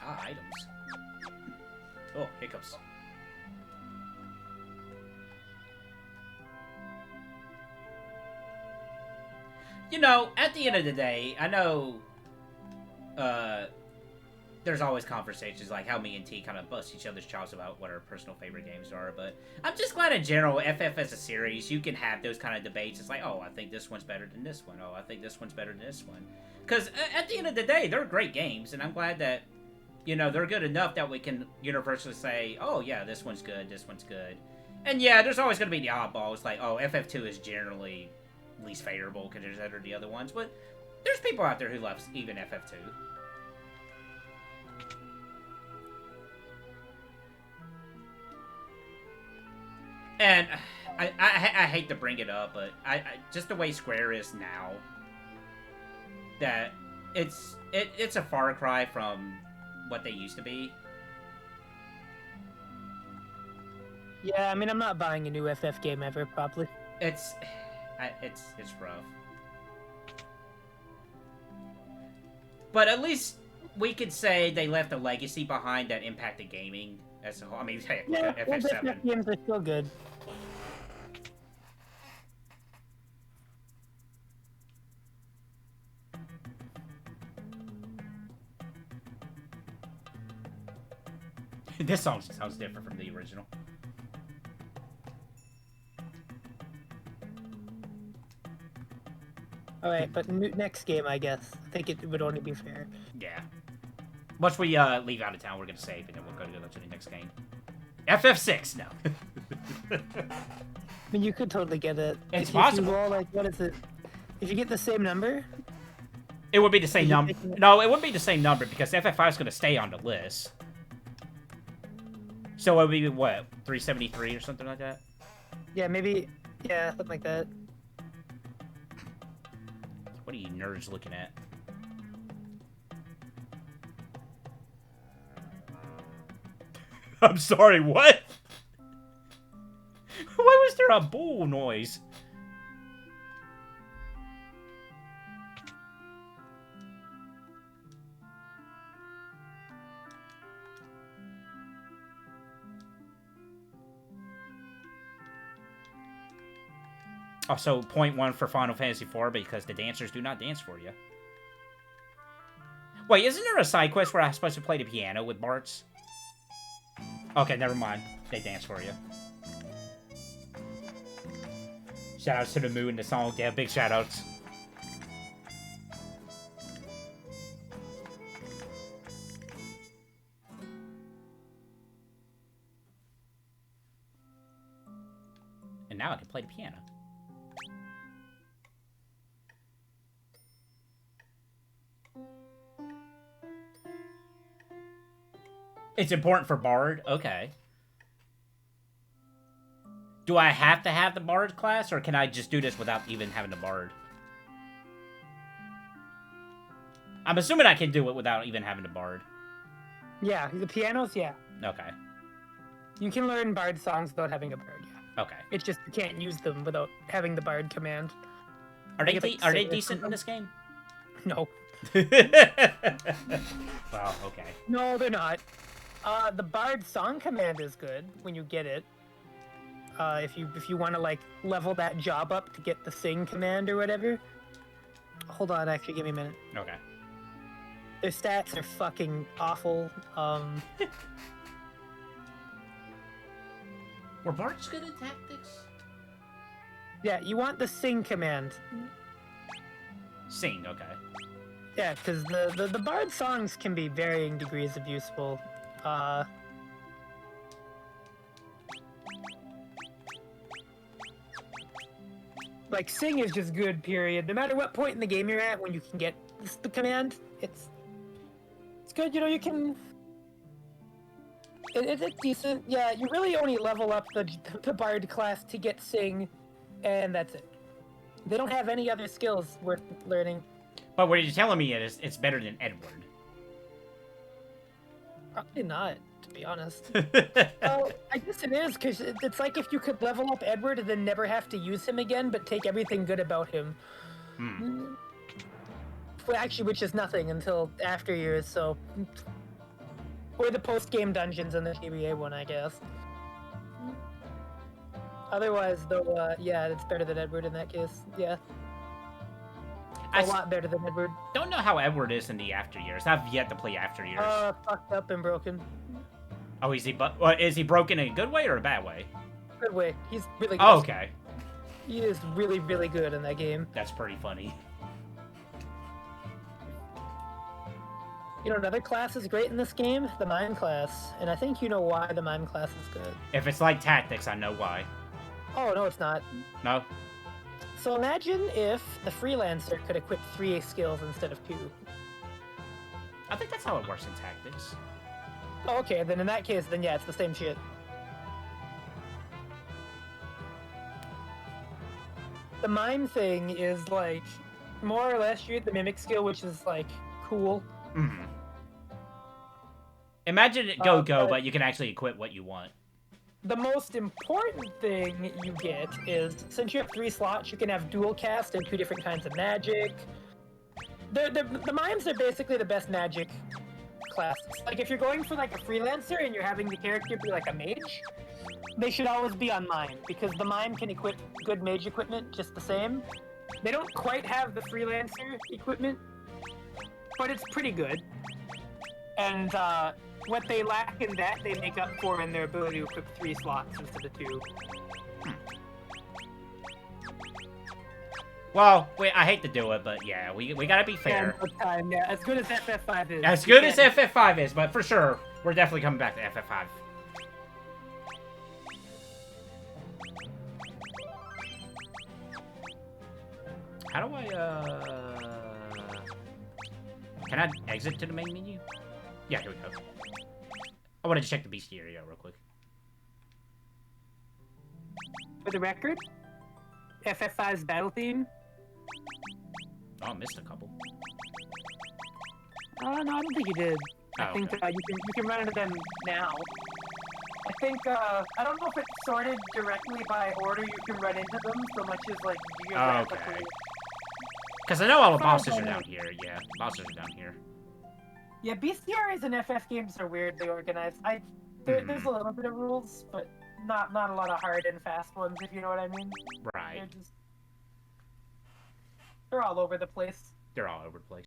Ah, items. Oh, hiccups. You know, at the end of the day, I know, there's always conversations like how me and T kind of bust each other's chops about what our personal favorite games are, but I'm just glad in general, FF as a series, you can have those kind of debates. It's like, oh, I think this one's better than this one. Oh, I think this one's better than this one. Because at the end of the day, they're great games, and I'm glad that, you know, they're good enough that we can universally say, oh, yeah, this one's good, this one's good. And yeah, there's always going to be the oddballs, like, oh, FF2 is generally least favorable compared to the other ones, but there's people out there who love even FF2. And I hate to bring it up, but I just the way Square is now, that it's a far cry from what they used to be. Yeah, I mean, I'm not buying a new FF game ever, probably. It's rough. But at least we could say they left a legacy behind that impacted gaming as a whole. I mean, hey, look Yeah, at old FF7. FF games are still good. This song sounds different from the original. Alright, but next game, I guess. I think it would only be fair. Yeah. Once we leave out of town, we're gonna save, and then we'll go to the next game. FF6, no. I mean, you could totally get it. It's if possible. You roll, like, what is it? If you get the same number? It would be the same number. No, it wouldn't be the same number because FF5 is gonna stay on the list. So it would be, what, 373 or something like that? Yeah, maybe. Yeah, something like that. What are you nerds looking at? I'm sorry, what? Why was there a bull noise? Also, point 1 for Final Fantasy IV because the dancers do not dance for you. Wait, isn't there a side quest where I'm supposed to play the piano with Bart's? Okay, never mind. They dance for you. Shoutouts to the Moo in the song. Yeah, big shoutouts. And now I can play the piano. It's important for Bard? Okay. Do I have to have the Bard class, or can I just do this without even having the Bard? I'm assuming I can do it without even having the Bard. Yeah, the pianos, yeah. Okay. You can learn Bard songs without having a Bard, yeah. Okay. It's just you can't use them without having the Bard command. Are they decent in this game? No. Well, okay. No, they're not. The Bard song command is good when you get it. If you want to like level that job up to get the sing command or whatever. Hold on, actually, give me a minute. Okay. Their stats are fucking awful. Were Bards good at tactics? Yeah, you want the sing command. Sing, okay. Yeah, because the Bard songs can be varying degrees of useful. Like, sing is just good, period. No matter what point in the game you're at, when you can get the command, it's good. You know, you can... It's decent. Yeah, you really only level up the Bard class to get sing, and that's it. They don't have any other skills worth learning. But what you're telling me is it's better than Edward. Probably not, to be honest. Well, I guess it is, because it's like if you could level up Edward and then never have to use him again, but take everything good about him. Well, actually, which is nothing until after years, so... Or the post-game dungeons in the GBA one, I guess. Otherwise, though, yeah, it's better than Edward in that case, yeah. A lot better than Edward. Don't know how Edward is in the After Years. I've yet to play After Years. Fucked up and broken. Oh, is he broken in a good way or a bad way? Good way. He's really good. Oh, okay. He is really, really good in that game. That's pretty funny. You know, another class is great in this game? The Mime class. And I think you know why the Mime class is good. If it's like tactics, I know why. Oh, no, it's not. No? So imagine if the Freelancer could equip 3 skills instead of 2. I think that's how it works in tactics. Oh, okay, then in that case, then yeah, it's the same shit. The Mime thing is, like, more or less you get the Mimic skill, which is, like, cool. Imagine it go, but you can actually equip what you want. the most important thing you get is, since you have 3 slots, you can have dual cast and 2 different kinds of magic. The mimes are basically the best magic classes. Like, if you're going for like a freelancer and you're having the character be like a mage, they should always be on mime, because the mime can equip good mage equipment just the same. They don't quite have the freelancer equipment, but it's pretty good. And what they lack in that, they make up for in their ability to equip 3 slots instead of 2. Well, I hate to do it, but yeah, we gotta be fair. Yeah, as good as FF5 is. As good as FF5 is, but for sure, we're definitely coming back to FF5. How do I, Can I exit to the main menu? Yeah, here we go. I wanted to check the bestiario real quick. For the record, FF5's battle theme. Oh, I missed a couple. No, I don't think you did. Oh, I think okay. you can run into them now. I think I don't know if it's sorted directly by order you can run into them, so much as like geographically. Okay. Because I know all the bosses are down here. Yeah, bosses are down here. Yeah, bestiaries and FF games are weirdly organized. There's a little bit of rules, but not a lot of hard and fast ones, if you know what I mean. Right. They're all over the place. They're all over the place.